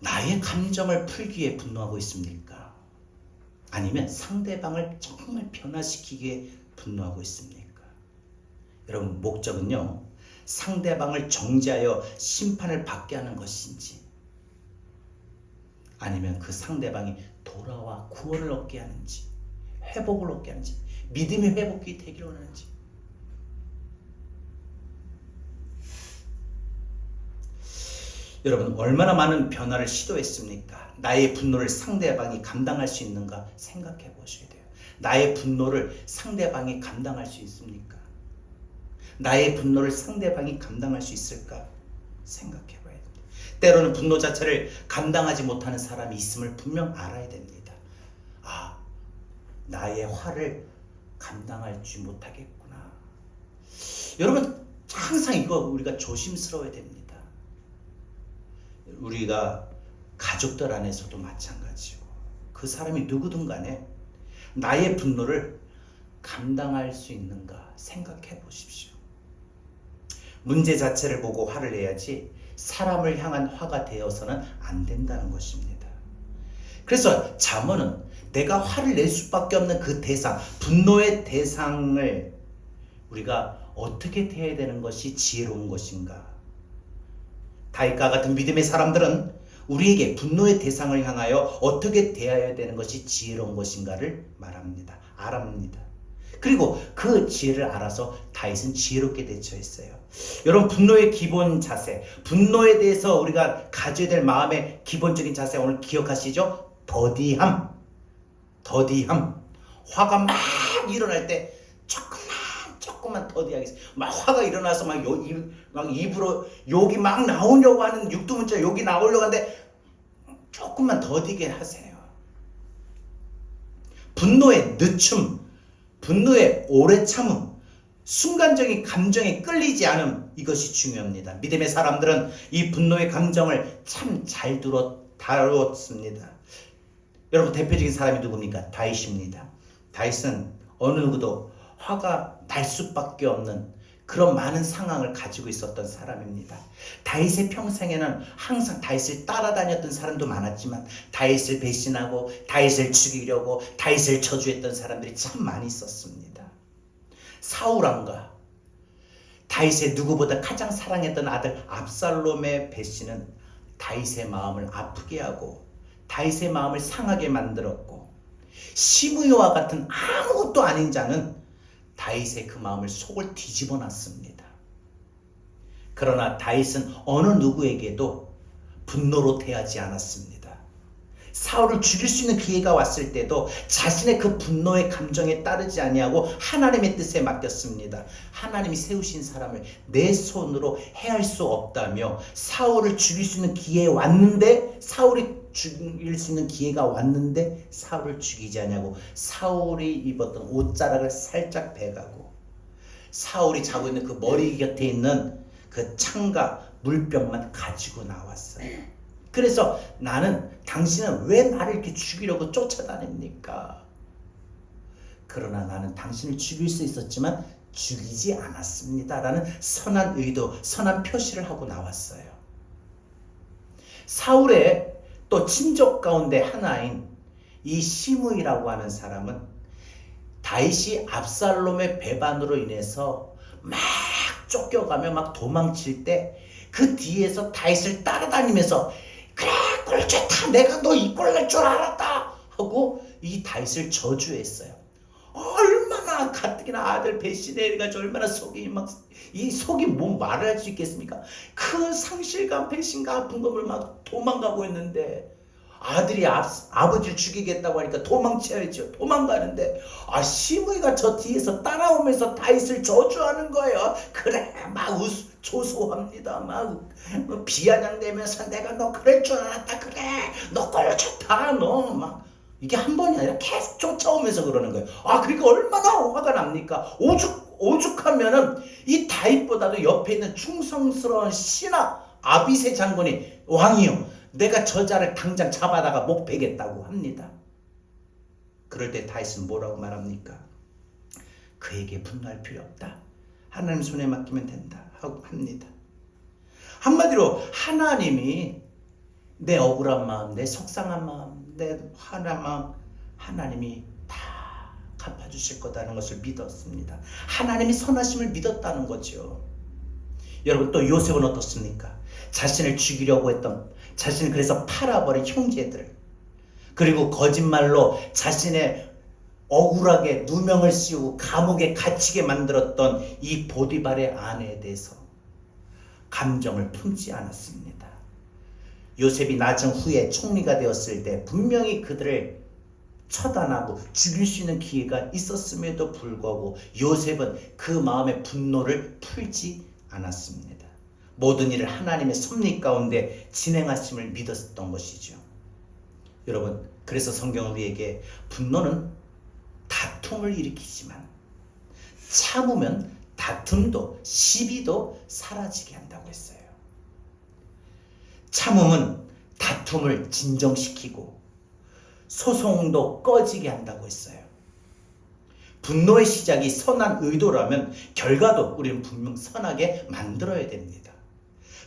나의 감정을 풀기 위해 분노하고 있습니까? 아니면 상대방을 정말 변화시키기에 분노하고 있습니까? 여러분, 목적은요, 상대방을 정죄하여 심판을 받게 하는 것인지, 아니면 그 상대방이 돌아와 구원을 얻게 하는지, 회복을 얻게 하는지, 믿음의 회복이 되기를 원하는지. 여러분, 얼마나 많은 변화를 시도했습니까? 나의 분노를 상대방이 감당할 수 있는가 생각해 보셔야 돼요. 나의 분노를 상대방이 감당할 수 있습니까? 나의 분노를 상대방이 감당할 수 있을까 생각해 봐야 됩니다. 때로는 분노 자체를 감당하지 못하는 사람이 있음을 분명 알아야 됩니다. 아, 나의 화를 감당할 줄 못하겠구나. 여러분, 항상 이거 우리가 조심스러워야 됩니다. 우리가 가족들 안에서도 마찬가지고 그 사람이 누구든 간에 나의 분노를 감당할 수 있는가 생각해 보십시오. 문제 자체를 보고 화를 내야지 사람을 향한 화가 되어서는 안 된다는 것입니다. 그래서 잠언은 내가 화를 낼 수밖에 없는 그 대상, 분노의 대상을 우리가 어떻게 대해야 되는 것이 지혜로운 것인가. 다윗과 같은 믿음의 사람들은 우리에게 분노의 대상을 향하여 어떻게 대해야 되는 것이 지혜로운 것인가를 말합니다. 알합니다. 그리고 그 지혜를 알아서 다윗은 지혜롭게 대처했어요. 여러분, 분노의 기본 자세, 분노에 대해서 우리가 가져야 될 마음의 기본적인 자세 오늘 기억하시죠? 더디함. 더디함. 화가 막 일어날 때 조금만 조금만 더디하겠어요. 막 화가 일어나서 막 입으로 욕이 막 나오려고 하는 육두문자 욕이 나오려고 하는데 조금만 더디게 하세요. 분노의 늦춤, 분노의 오래 참음, 순간적인 감정에 끌리지 않음, 이것이 중요합니다. 믿음의 사람들은 이 분노의 감정을 참 잘 다루었습니다. 여러분, 대표적인 사람이 누굽니까? 다윗입니다. 다윗은 어느 누구도 화가 날 수밖에 없는 그런 많은 상황을 가지고 있었던 사람입니다. 다윗의 평생에는 항상 다윗을 따라다녔던 사람도 많았지만 다윗을 배신하고 다윗을 죽이려고 다윗을 저주했던 사람들이 참 많이 있었습니다. 사울왕과 다윗의 누구보다 가장 사랑했던 아들 압살롬의 배신은 다윗의 마음을 아프게 하고 다윗의 마음을 상하게 만들었고, 시므이와 같은 아무것도 아닌 자는 다윗의 그 마음을 속을 뒤집어 놨습니다. 그러나 다윗은 어느 누구에게도 분노로 대하지 않았습니다. 사울을 죽일 수 있는 기회가 왔을 때도 자신의 그 분노의 감정에 따르지 아니하고 하나님의 뜻에 맡겼습니다. 하나님이 세우신 사람을 내 손으로 해할 수 없다며 사울을 죽일 수 있는 기회에 왔는데, 사울이 죽일 수 있는 기회가 왔는데 사울을 죽이지 않냐고 사울이 입었던 옷자락을 살짝 베가고 사울이 자고 있는 그 머리 곁에 있는 그 창과 물병만 가지고 나왔어요. 그래서 나는, 당신은 왜 나를 이렇게 죽이려고 쫓아다닙니까? 그러나 나는 당신을 죽일 수 있었지만 죽이지 않았습니다 라는 선한 의도, 선한 표시를 하고 나왔어요. 사울의 또 친족 가운데 하나인 이 시므이라고 하는 사람은 다윗이 압살롬의 배반으로 인해서 막 쫓겨가며 막 도망칠 때 그 뒤에서 다윗을 따라다니면서 그래 꼴 좋다, 내가 너 이 꼴 날 줄 알았다 하고 이 다윗을 저주했어요. 얼마나 가뜩이나 아들 배신해 해가지고 얼마나 속이 막, 이 속이 뭐 말을 할 수 있겠습니까? 그 상실감, 배신감, 아픈 것을 막 도망가고 있는데 아들이 아버지를 죽이겠다고 하니까 도망쳐야죠. 도망가는데 시므이가 저 뒤에서 따라오면서 다윗을 저주하는 거예요. 그래 막 조소합니다. 막 비아냥대면서 내가 너 그럴 줄 알았다. 그래 너 꼴 좋다. 너 막 이게 한 번이 아니라 계속 쫓아오면서 그러는 거예요. 그러니까 얼마나 화가 납니까? 오죽하면은 이 다윗보다도 옆에 있는 충성스러운 신하 아비새 장군이 왕이요, 내가 저자를 당장 잡아다가 목 베겠다고 합니다. 그럴 때 다윗은 뭐라고 말합니까? 그에게 분노할 필요 없다. 하나님 손에 맡기면 된다 하고 합니다. 한마디로 하나님이 내 억울한 마음, 내 속상한 마음, 내 화난 마음 하나님이 다 갚아주실 거다는 것을 믿었습니다. 하나님이 선하심을 믿었다는 거죠. 여러분, 또 요셉은 어떻습니까? 자신을 죽이려고 했던, 자신을 그래서 팔아버린 형제들, 그리고 거짓말로 자신의 억울하게 누명을 씌우고 감옥에 갇히게 만들었던 이 보디발의 아내에 대해서 감정을 품지 않았습니다. 요셉이 나중 후에 총리가 되었을 때 분명히 그들을 처단하고 죽일 수 있는 기회가 있었음에도 불구하고 요셉은 그 마음의 분노를 풀지 않았습니다. 모든 일을 하나님의 섭리 가운데 진행하심을 믿었던 것이죠. 여러분, 그래서 성경은 우리에게 분노는 다툼을 일으키지만 참으면 다툼도 시비도 사라지게 한다고 했어요. 참음은 다툼을 진정시키고 소송도 꺼지게 한다고 했어요. 분노의 시작이 선한 의도라면 결과도 우리는 분명 선하게 만들어야 됩니다.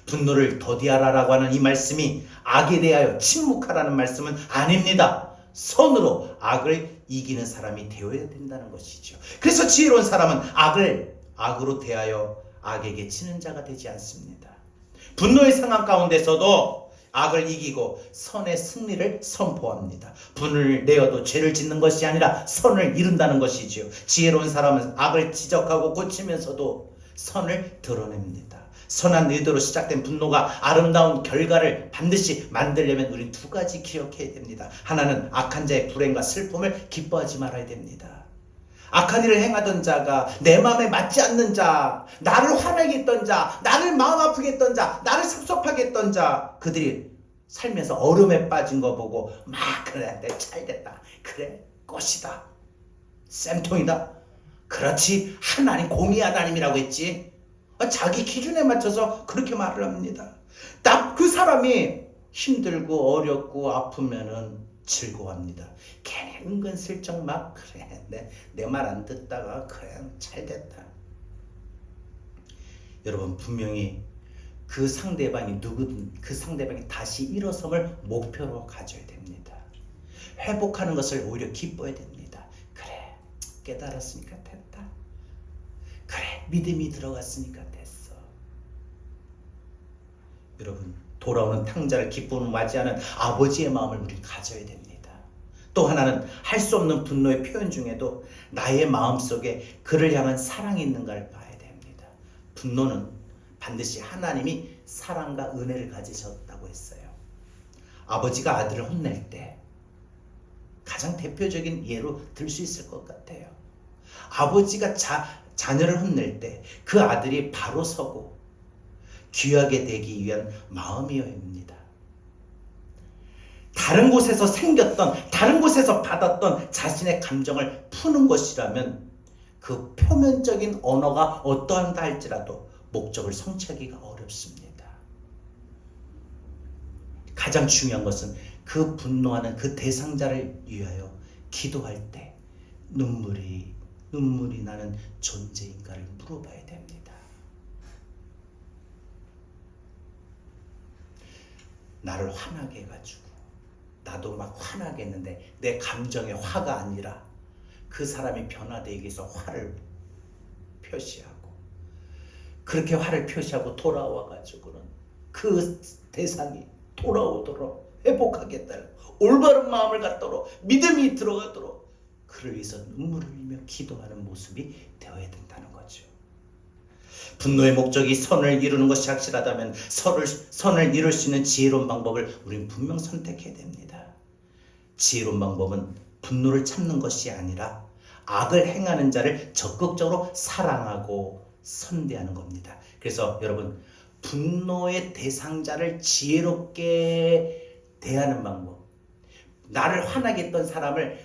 분노를 더디하라라고 하는 이 말씀이 악에 대하여 침묵하라는 말씀은 아닙니다. 선으로 악을 이기는 사람이 되어야 된다는 것이죠. 그래서 지혜로운 사람은 악을 악으로 대하여 악에게 치는 자가 되지 않습니다. 분노의 상황 가운데서도 악을 이기고 선의 승리를 선포합니다. 분을 내어도 죄를 짓는 것이 아니라 선을 이룬다는 것이지요. 지혜로운 사람은 악을 지적하고 고치면서도 선을 드러냅니다. 선한 의도로 시작된 분노가 아름다운 결과를 반드시 만들려면 우리는 두 가지 기억해야 됩니다. 하나는 악한 자의 불행과 슬픔을 기뻐하지 말아야 됩니다. 악한 일을 행하던 자가, 내 마음에 맞지 않는 자, 나를 화나게 했던 자, 나를 마음 아프게 했던 자, 나를 섭섭하게 했던 자, 그들이 살면서 어려움에 빠진 거 보고 막 그래, 내 잘됐다, 그래, 꽃이다, 쌤통이다, 그렇지, 하나님 공의 하나님이라고 했지. 자기 기준에 맞춰서 그렇게 말을 합니다. 그 사람이 힘들고 어렵고 아프면은 즐거워합니다. 걔네 은근슬쩍 막 그래, 내 말 안 듣다가 그래, 잘됐다. 여러분, 분명히 그 상대방이 누구든 그 상대방이 다시 일어섬을 목표로 가져야 됩니다. 회복하는 것을 오히려 기뻐해야 됩니다. 그래, 깨달았으니까 됐다. 그래, 믿음이 들어갔으니까 됐어. 여러분, 돌아오는 탕자를 기쁨으로 맞이하는 아버지의 마음을 우리는 가져야 됩니다. 또 하나는 할 수 없는 분노의 표현 중에도 나의 마음속에 그를 향한 사랑이 있는가를 봐야 됩니다. 분노는 반드시 하나님이 사랑과 은혜를 가지셨다고 했어요. 아버지가 아들을 혼낼 때 가장 대표적인 예로 들 수 있을 것 같아요. 아버지가 자녀를 혼낼 때 그 아들이 바로 서고 귀하게 되기 위한 마음이어야 합니다. 다른 곳에서 생겼던, 다른 곳에서 받았던 자신의 감정을 푸는 것이라면 그 표면적인 언어가 어떠한다 할지라도 목적을 성취하기가 어렵습니다. 가장 중요한 것은 그 분노하는 그 대상자를 위하여 기도할 때 눈물이 나는 존재인가를 물어봐야 됩니다. 나를 화나게 해가지고 나도 막 화나게 했는데 내 감정의 화가 아니라 그 사람이 변화되기 위해서 화를 표시하고, 그렇게 화를 표시하고 돌아와가지고는 그 대상이 돌아오도록 회복하겠다는 올바른 마음을 갖도록 믿음이 들어가도록 그를 위해서 눈물을 흘리며 기도하는 모습이 되어야 된다는 거죠. 분노의 목적이 선을 이루는 것이 확실하다면 선을 이룰 수 있는 지혜로운 방법을 우리는 분명 선택해야 됩니다. 지혜로운 방법은 분노를 참는 것이 아니라 악을 행하는 자를 적극적으로 사랑하고 선대하는 겁니다. 그래서 여러분, 분노의 대상자를 지혜롭게 대하는 방법, 나를 화나게 했던 사람을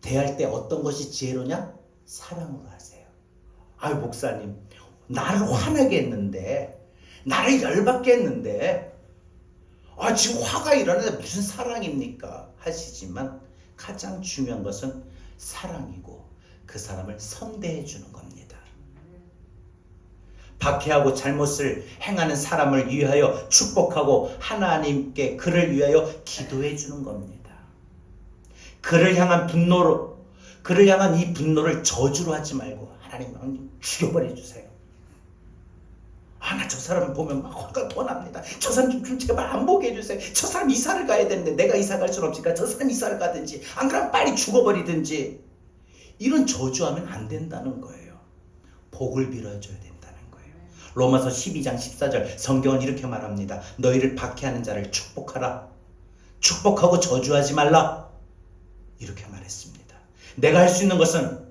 대할 때 어떤 것이 지혜로냐? 사랑으로 하세요. 아유, 목사님, 나를 화나게 했는데, 나를 열받게 했는데, 지금 화가 일어나는데 무슨 사랑입니까? 하시지만 가장 중요한 것은 사랑이고 그 사람을 선대해 주는 겁니다. 박해하고 잘못을 행하는 사람을 위하여 축복하고 하나님께 그를 위하여 기도해 주는 겁니다. 그를 향한 이 분노를 저주로 하지 말고 하나님 죽여버려 주세요. 나 저 사람 보면 막 화가 더 납니다. 저 사람 좀 제발 안 보게 해주세요. 저 사람 이사를 가야 되는데 내가 이사 갈 수는 없으니까 저 사람 이사를 가든지, 안 그러면 빨리 죽어버리든지. 이런 저주하면 안 된다는 거예요. 복을 빌어줘야 된다는 거예요. 로마서 12장 14절 성경은 이렇게 말합니다. 너희를 박해하는 자를 축복하라. 축복하고 저주하지 말라. 이렇게 말했습니다. 내가 할 수 있는 것은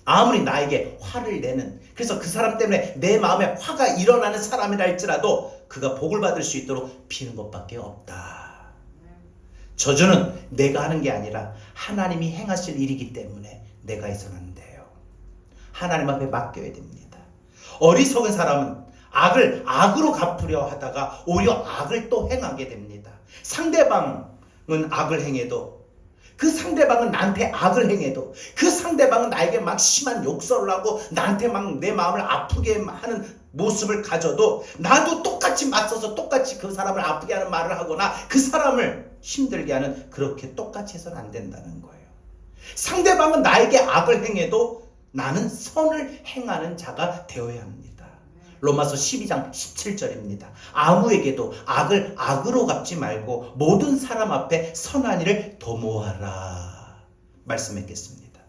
아무리 나에게 화를 내는, 그래서 그 사람 때문에 내 마음에 화가 일어나는 사람이라 할지라도 그가 복을 받을 수 있도록 비는 것밖에 없다. 저주는 내가 하는 게 아니라 하나님이 행하실 일이기 때문에 내가 해서는 안 돼요. 하나님 앞에 맡겨야 됩니다. 어리석은 사람은 악을 악으로 갚으려 하다가 오히려 악을 또 행하게 됩니다. 상대방은 악을 행해도, 그 상대방은 나한테 악을 행해도, 그 상대방은 나에게 막 심한 욕설을 하고 나한테 막 내 마음을 아프게 하는 모습을 가져도 나도 똑같이 맞서서 똑같이 그 사람을 아프게 하는 말을 하거나 그 사람을 힘들게 하는, 그렇게 똑같이 해서는 안 된다는 거예요. 상대방은 나에게 악을 행해도 나는 선을 행하는 자가 되어야 합니다. 로마서 12장 17절입니다. 아무에게도 악을 악으로 갚지 말고 모든 사람 앞에 선한 일을 도모하라 말씀했겠습니다.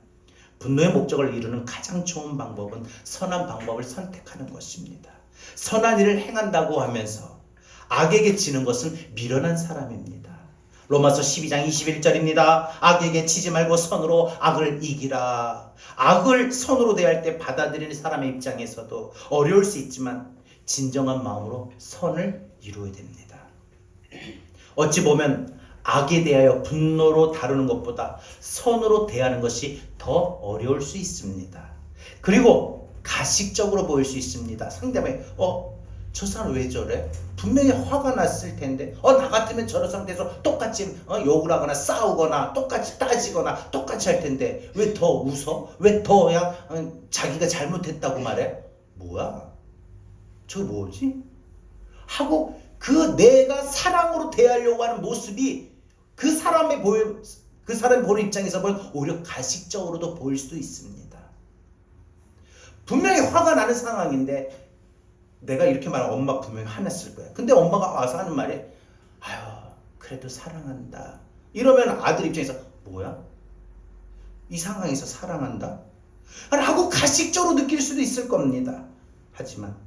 분노의 목적을 이루는 가장 좋은 방법은 선한 방법을 선택하는 것입니다. 선한 일을 행한다고 하면서 악에게 지는 것은 미련한 사람입니다. 로마서 12장 21절입니다. 악에게 치지 말고 선으로 악을 이기라. 악을 선으로 대할 때 받아들이는 사람의 입장에서도 어려울 수 있지만 진정한 마음으로 선을 이루어야 됩니다. 어찌 보면 악에 대하여 분노로 다루는 것보다 선으로 대하는 것이 더 어려울 수 있습니다. 그리고 가식적으로 보일 수 있습니다. 상대방이 저 사람 왜 저래? 분명히 화가 났을 텐데 나 같으면 저런 상태에서 똑같이 욕을 하거나 싸우거나 똑같이 따지거나 똑같이 할 텐데 왜 더 웃어? 왜 더 그냥 자기가 잘못했다고 말해? 뭐야? 저거 뭐지? 하고 그 내가 사랑으로 대하려고 하는 모습이 그 사람이 보는 입장에서 보면 오히려 가식적으로도 보일 수도 있습니다. 분명히 화가 나는 상황인데 내가 이렇게 말하면 엄마 분명히 화냈을 거야. 근데 엄마가 와서 하는 말이 아유 그래도 사랑한다. 이러면 아들 입장에서 뭐야? 이 상황에서 사랑한다? 라고 가식적으로 느낄 수도 있을 겁니다. 하지만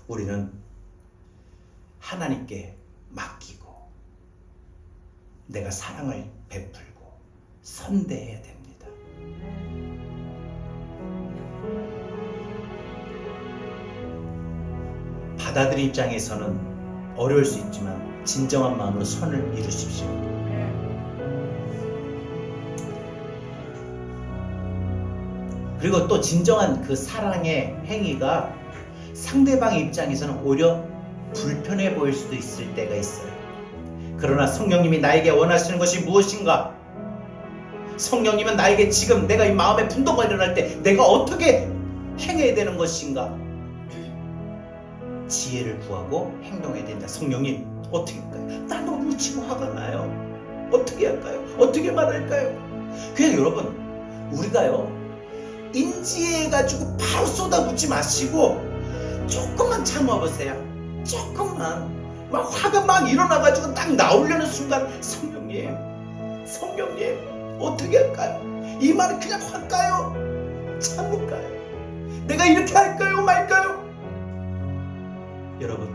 우리는 하나님께 맡기고 내가 사랑을 베풀고 선대해야 됩니다. 받아들인 입장에서는 어려울 수 있지만 진정한 마음으로 선을 이루십시오. 그리고 또 진정한 그 사랑의 행위가 상대방의 입장에서는 오히려 불편해 보일 수도 있을 때가 있어요. 그러나 성령님이 나에게 원하시는 것이 무엇인가? 성령님은 나에게 지금 내가 이 마음의 분노가 일어날 때 내가 어떻게 행해야 되는 것인가? 지혜를 구하고 행동해야 된다. 성령님 어떻게 할까요? 나 너무 지금 화가 나요. 어떻게 할까요? 어떻게 말할까요? 그냥 여러분 우리가요 인지해가지고 바로 쏟아붓지 마시고 조금만 참아보세요. 조금만 막 화가 막 일어나가지고 딱 나오려는 순간 성령님 어떻게 할까요? 이 말을 그냥 할까요? 참을까요? 내가 이렇게 할까요? 말까요? 여러분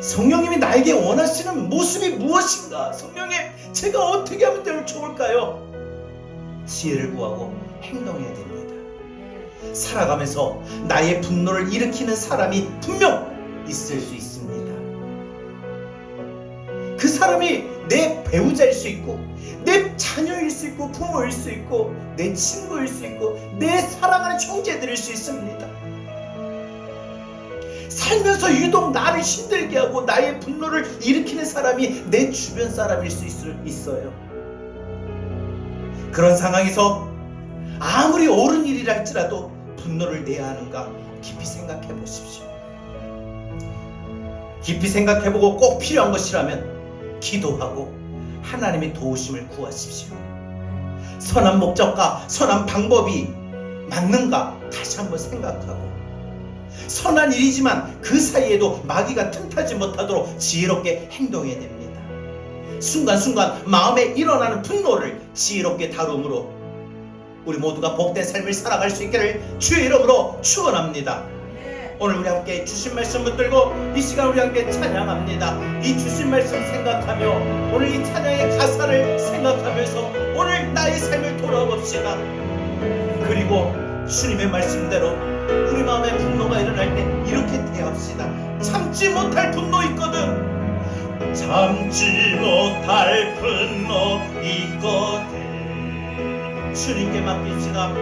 성령님이 나에게 원하시는 모습이 무엇인가? 성령님 제가 어떻게 하면 더 좋을까요? 지혜를 구하고 행동해야 됩니다. 살아가면서 나의 분노를 일으키는 사람이 분명 있을 수 있습니다. 그 사람이 내 배우자일 수 있고 내 자녀일 수 있고 부모일 수 있고 내 친구일 수 있고 내 사랑하는 형제들일 수 있습니다. 살면서 유독 나를 힘들게 하고 나의 분노를 일으키는 사람이 내 주변 사람일 수 있어요. 그런 상황에서 아무리 옳은 일이라 할지라도 분노를 내야 하는가 깊이 생각해 보십시오. 깊이 생각해보고 꼭 필요한 것이라면 기도하고 하나님의 도우심을 구하십시오. 선한 목적과 선한 방법이 맞는가 다시 한번 생각하고 선한 일이지만 그 사이에도 마귀가 틈타지 못하도록 지혜롭게 행동해야 됩니다. 순간순간 마음에 일어나는 분노를 지혜롭게 다룸으로 우리 모두가 복된 삶을 살아갈 수 있기를 주의 이름으로 축원합니다. 오늘 우리 함께 주신 말씀 붙들고 이 시간 우리 함께 찬양합니다. 이 주신 말씀 생각하며 오늘 이 찬양의 가사를 생각하면서 오늘 나의 삶을 돌아봅시다. 그리고 주님의 말씀대로 우리 마음에 분노가 일어날 때 이렇게 대합시다. 참지 못할 분노 있거든. 참지 못할 분노 있거든. 주님께 맡깁시다.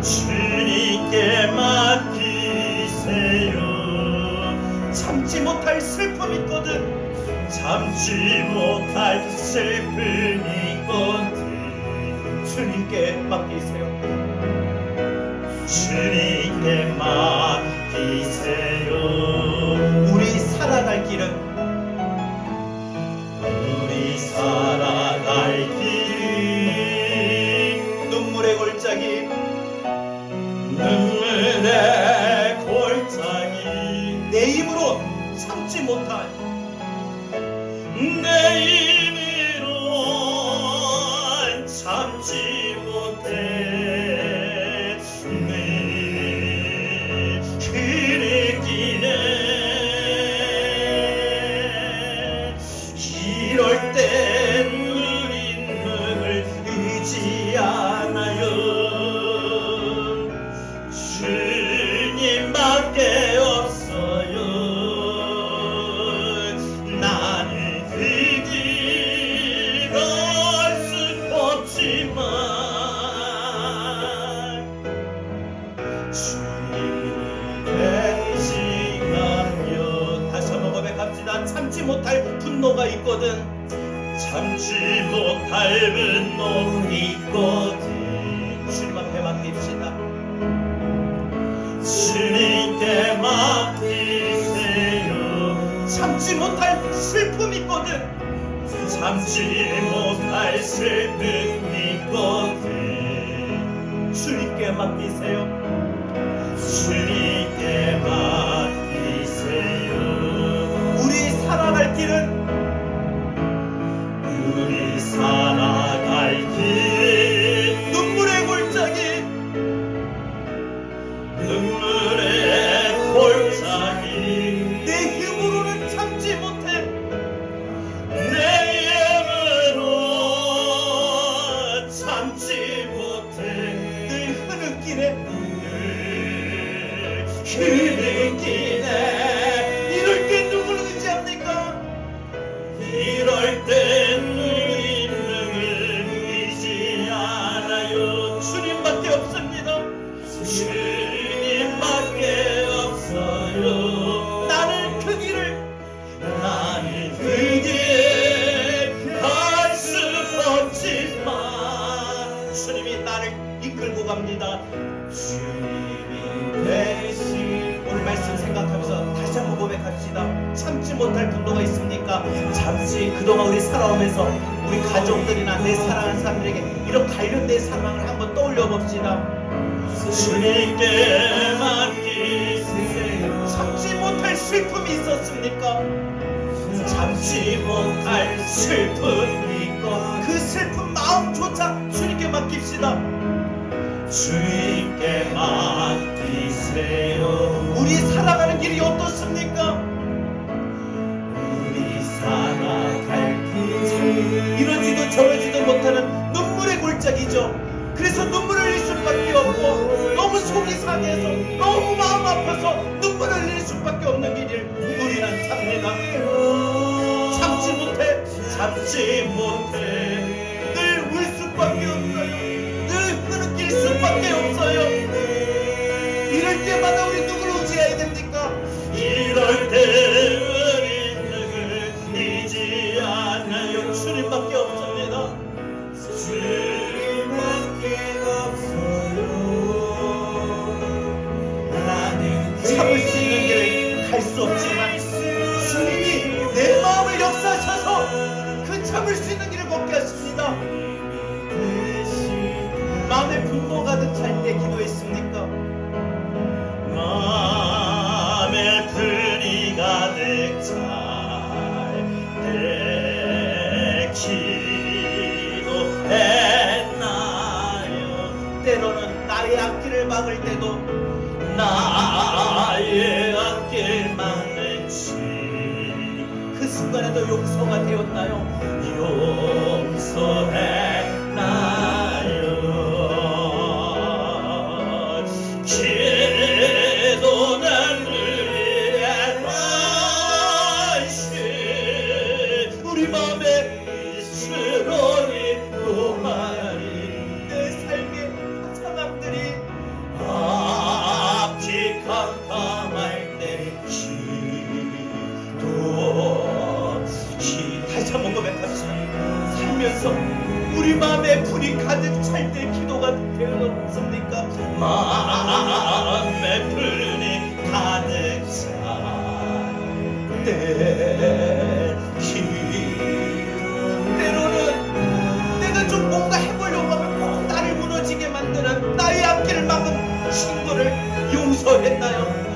주님께 맡기세요. 참지 못할 슬픔 있거든. 참지 못할 슬픔 있거든. 주님께 맡기세요. 주님께 맡기세요. 우리 살아갈 길은 눈물의 골짜기 내 힘으로 참지 못할 내 힘으로 참지 못해 잊지 않아요. 주님밖에 없어요. 나는 그 길 갈 수 없지만 주님이 계시다면 다시 한번 고백합시다. 참지 못할 분노가 있거든. 참지 못할 분노 있거든. 주님 앞에 맡깁시다. 주님께 맡기세요. 참지 못할 슬픔 있거든. 참지 못할 슬픔 있거든. 주님께 맡기세요. 주님께 맡기세요. 우리 살아갈 길은 우리 살아갈 길 눈물의 골짜기 눈물의 골짜기 내 힘으로는 참지 못해 내 힘으로 참지 못해 늘 흐는 길에 이럴 때 누구를 의지합니까? 이럴 때 주님밖에 없습니다. 주님밖에 없어요. 나는 그 길을 갈 수 없지만 주님이 나를 이끌고 갑니다. 주님이 대신 오늘 말씀 생각하면서 다시 한번 고백합시다. 참지 못할 분노가 있습니까? 잠시 그동안 우리 살아오면서 우리 가족들이나 내 사랑하는 사람들에게 이런 관련된 상황을 한번 떠올려 봅시다. 주님께 맡기세요. 참지 못할 슬픔이 있었습니까? 참지 못할 슬픔이 있고 그 슬픈 마음조차 주님께 맡깁시다. 주님께 맡기세요. 우리 살아가는 길이 어떻습니까? 우리 살아갈 길 이러지도 저러지도 못하는 눈물의 골짜기죠. 그래서 눈물을 흘릴 수밖에 없고 너무 속이 상해서 너무 마음 아파서 눈물을 흘릴 수밖에 없는 길을 우리는 삽니다. 참지 못해 늘 울 수밖에 없어요. 늘 흐느낄 수밖에 없어요. 이럴 때마다 우리 누구를 의지해야 됩니까? 이럴 때 우리 누구를 잊지 않아요. 주님밖에 없습니다. 주님밖에 없어요. 나는 참을 수 있는 길을 갈 수 없지만 주님이 내 마음을 역사하셔서 그 참을 수 있는 길을 걷게 하십니다. 마음에 분노 가득 찰 때 기도했습니까? 마음에 분이 가득 찰 때 기도했나요? 때로는 나의 앞길을 막을 때도 나의 앞길 막는지 그 순간에도 용서가 되었나요? 용서했나요? 기도는 우리의 다시 우리 마음에 빛으로 인도하리. 내 삶의 상황들이 앞이 캄캄할 때 다시 한번 고백합시다. 살면서 우리 마음에 불이 가득 찰 때 기도가 되었습니까? 마음에 불이 가득 찰 때 때로는 내가 좀 뭔가 해보려고 하면 꼭 나를 무너지게 만드는 나의 앞길을 막은 친구를 용서했나요?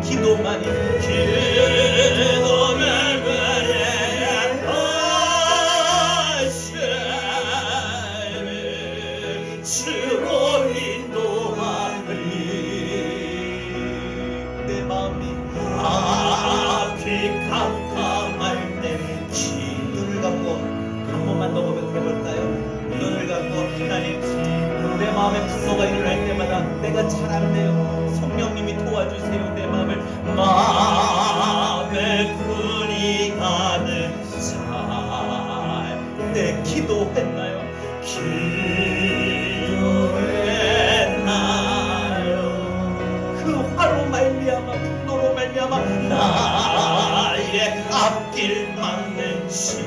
기도만이 기도를 주로 인도하리. 캄캄할 때 눈을 감고 한 번만 더 고백해볼까요? 눈을 감고 하나님, 내 마음에 분노가 일어날 때마다 내가 잘 안 돼요. 성령님이 도와주세요. 내 마음에 분이 가득 차. 네, 기도했나요? 그 화로 말미암아, 분노로 말미암아 나의 앞길 막는 지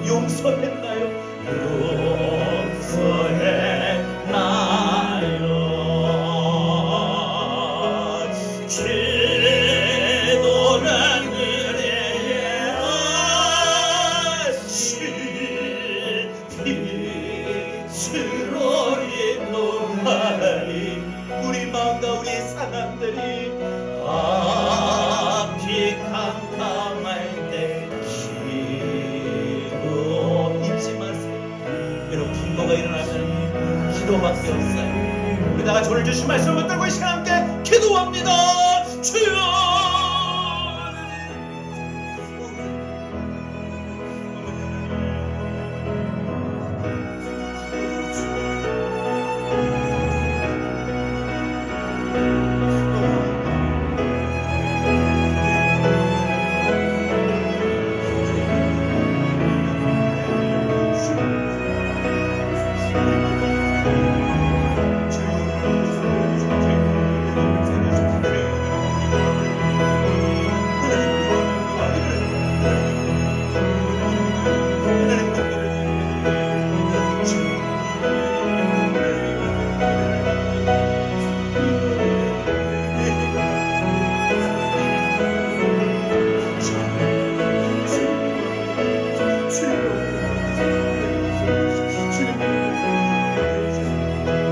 용서했나요? 기도는 은혜의 아시 빛으로 인도하니 우리 마음과 우리 사람들이 앞이 캄캄할 때 기도 잊지 마세요. 여러분, 분노가 일어나면 기도밖에 없어요. 우리 다 같이 오늘 주신 말씀을 붙들고 이 시간 함께 기도합니다. 주여,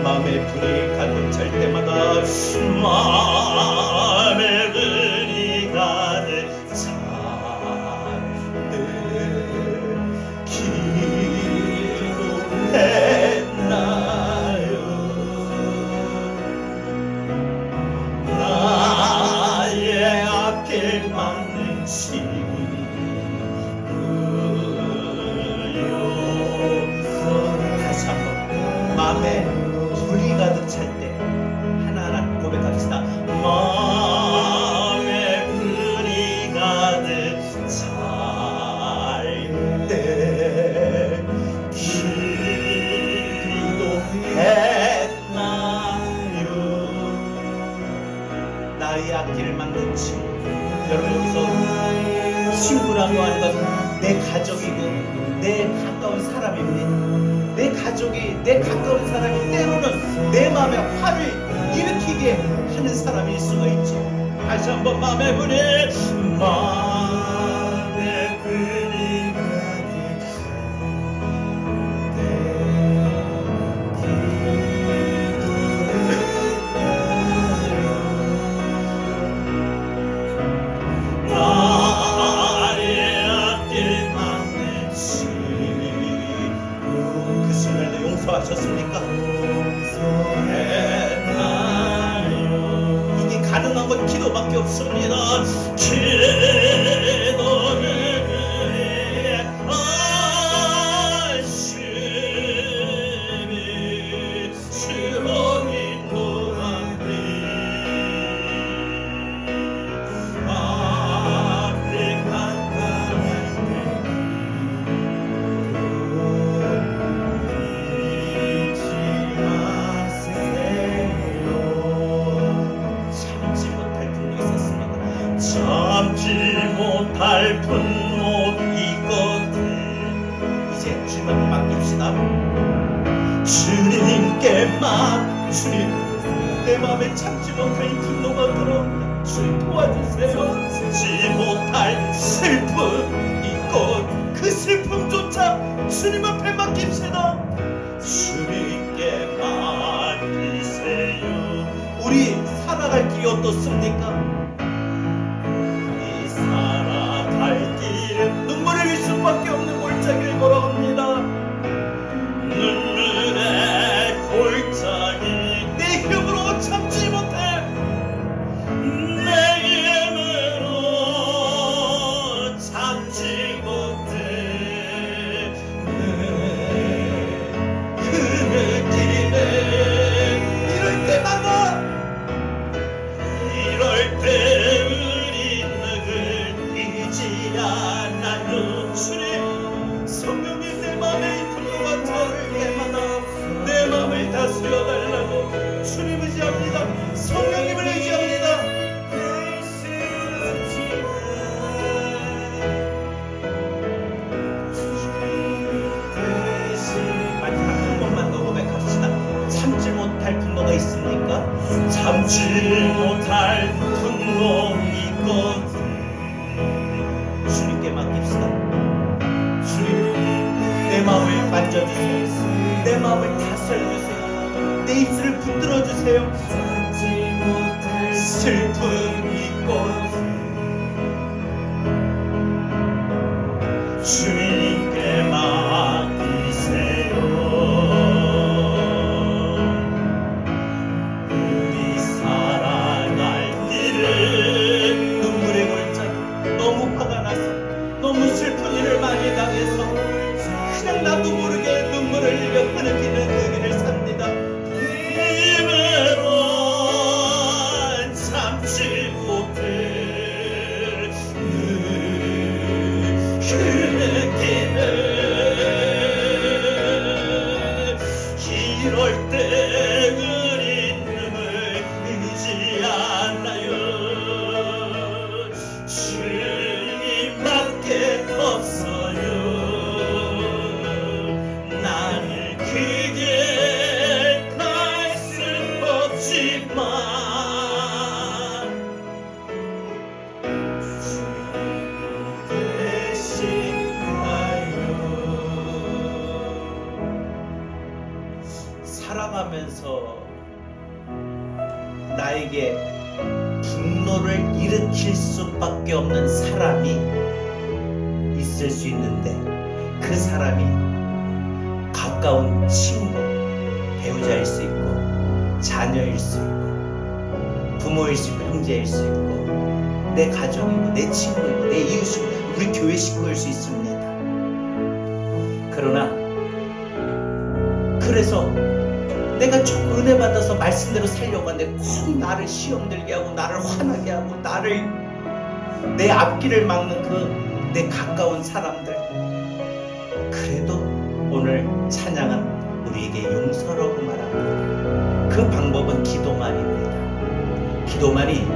마음의 불이 가득 찰 때마다 마음의 불이 가득 찰 때 기도했나요? 나의 앞길 막는 다시 한번 마음에 불이 가득 찰 때 하나하나 고백합시다. 마음에 불이 가득 찰 때 기도했나요? 나의 앞길을 막는 친구, 여러분 여기서 친구라고 하는 것은 내 가족이고 내 가까운 사람입니다. 내 가족이, 내 가까운 사람이 때로는 내 마음에 화를 일으키게 하는 사람일 수가 있죠. 다시 한번 마음의 불이 하셨습니까? 이게 가능한 건 기도밖에 없습니다. 기도는 아심이 주로 인도하니 앞이 캄캄할 참지 못할 분노 이것들 이제 주님께 맡깁시다. 주님께만, 주님, 내 마음에 참지 못할 분노가 들어옵니다. 주님 도와주세요. 참지 못할 슬픔 이것, 그 슬픔조차 주님 앞에 맡깁시다. 주님께 맡기세요. 우리 살아갈 길이 어떻습니까? 살아갈 길 눈물을 흘릴 수밖에 없는 골짜기를 걸어갑니다. 눈물의 골짜기 내 힘으로 참지 못해, 내 힘으로 참지 못할 분노이거든. 주님께 맡깁시다. 주님, 내 마음을 만져주세요. 내 마음을 다스려주세요. 내 입술을 붙들어주세요. 슬픔이거든. 주님께 맡기세요. 우리 살아갈 길은 눈물의 골짜기, 너무 화가 나서, 너무 슬픈 일을 많이 당해서 그냥 나도 모르게 눈물을 흘려 흐느끼는 그 길을 삽니다. 힘으로 참지 못해 흐느끼는, 이럴 때 흐린 눈을 흘리지 않아요. 주님밖에 없어요. 나는 그 길 갈 수 없지만 주님 대신가요. 살아가면서 나에게 분노를 일으킬 수밖에 없는 사람이 있을 수 있는데, 그 사람이 가까운 친구, 배우자일 수 있고, 자녀일 수 있고, 부모일 수 있고, 형제일 수 있고, 내 가족이고, 내 친구이고, 내 이웃이고, 우리 교회 식구일 수 있습니다. 그래서 내가 좀 은혜 받아서 말씀대로 살려고 하는데 꼭 나를 시험 들게 하고, 나를 화나게 하고, 나를 내 앞길을 막는 그 내 가까운 사람들, 그래도 오늘 찬양은 우리에게 용서라고 말합니다. 그 방법은 기도만입니다. 기도만이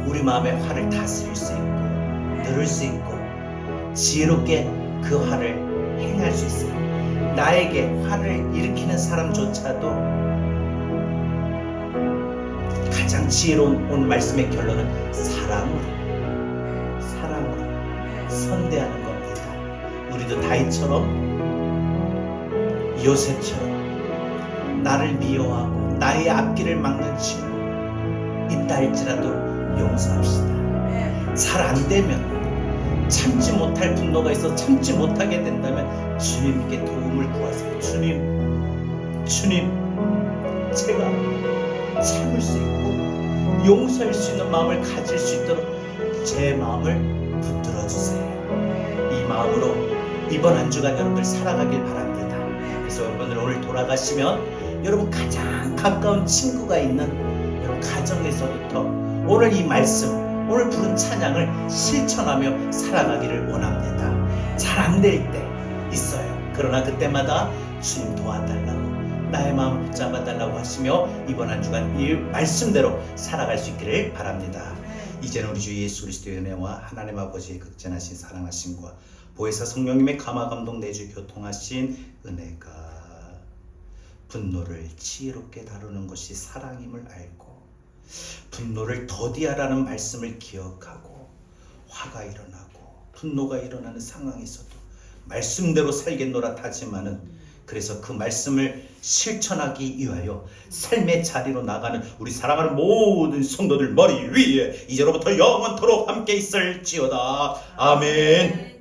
우리 마음의 화를 다스릴 수 있고, 누를 수 있고, 지혜롭게 그 화를 행할 수 있어요. 나에게 화를 일으키는 사람조차도 가장 지혜로운 오늘 말씀의 결론은 사랑으로 선대하는 겁니다. 우리도 다윗처럼, 요셉처럼 나를 미워하고 나의 앞길을 막는 친구 있다 할지라도 용서합시다. 잘 안 되면, 참지 못할 분노가 있어 참지 못하게 된다면 주님께 도움을 구하세요. 주님, 제가 참을 수 있고 용서할 수 있는 마음을 가질 수 있도록 제 마음을 붙들어 주세요. 이 마음으로 이번 한 주간 여러분들 살아가길 바랍니다. 그래서 여러분들 오늘 돌아가시면 여러분 가장 가까운 친구가 있는 여러분 가정에서부터 오늘 이 말씀, 오늘 부른 찬양을 실천하며 살아가기를 원합니다. 잘 안 될 때 있어요. 그러나 그때마다 주님 도와달라고, 나의 마음 붙잡아달라고 하시며 이번 한 주간 이 말씀대로 살아갈 수 있기를 바랍니다. 이제는 우리 주 예수 그리스도의 은혜와 하나님 아버지의 극진하신 사랑하심과 보혜사 성령님의 감화 감동 내주 교통하신 은혜가, 분노를 지혜롭게 다루는 것이 사랑임을 알고 분노를 더디하라는 말씀을 기억하고, 화가 일어나고 분노가 일어나는 상황에서도 말씀대로 살겠노라 하지만은, 그래서 그 말씀을 실천하기 위하여 삶의 자리로 나가는 우리 사랑하는 모든 성도들 머리 위에 이제로부터 영원토록 함께 있을지어다. 아멘.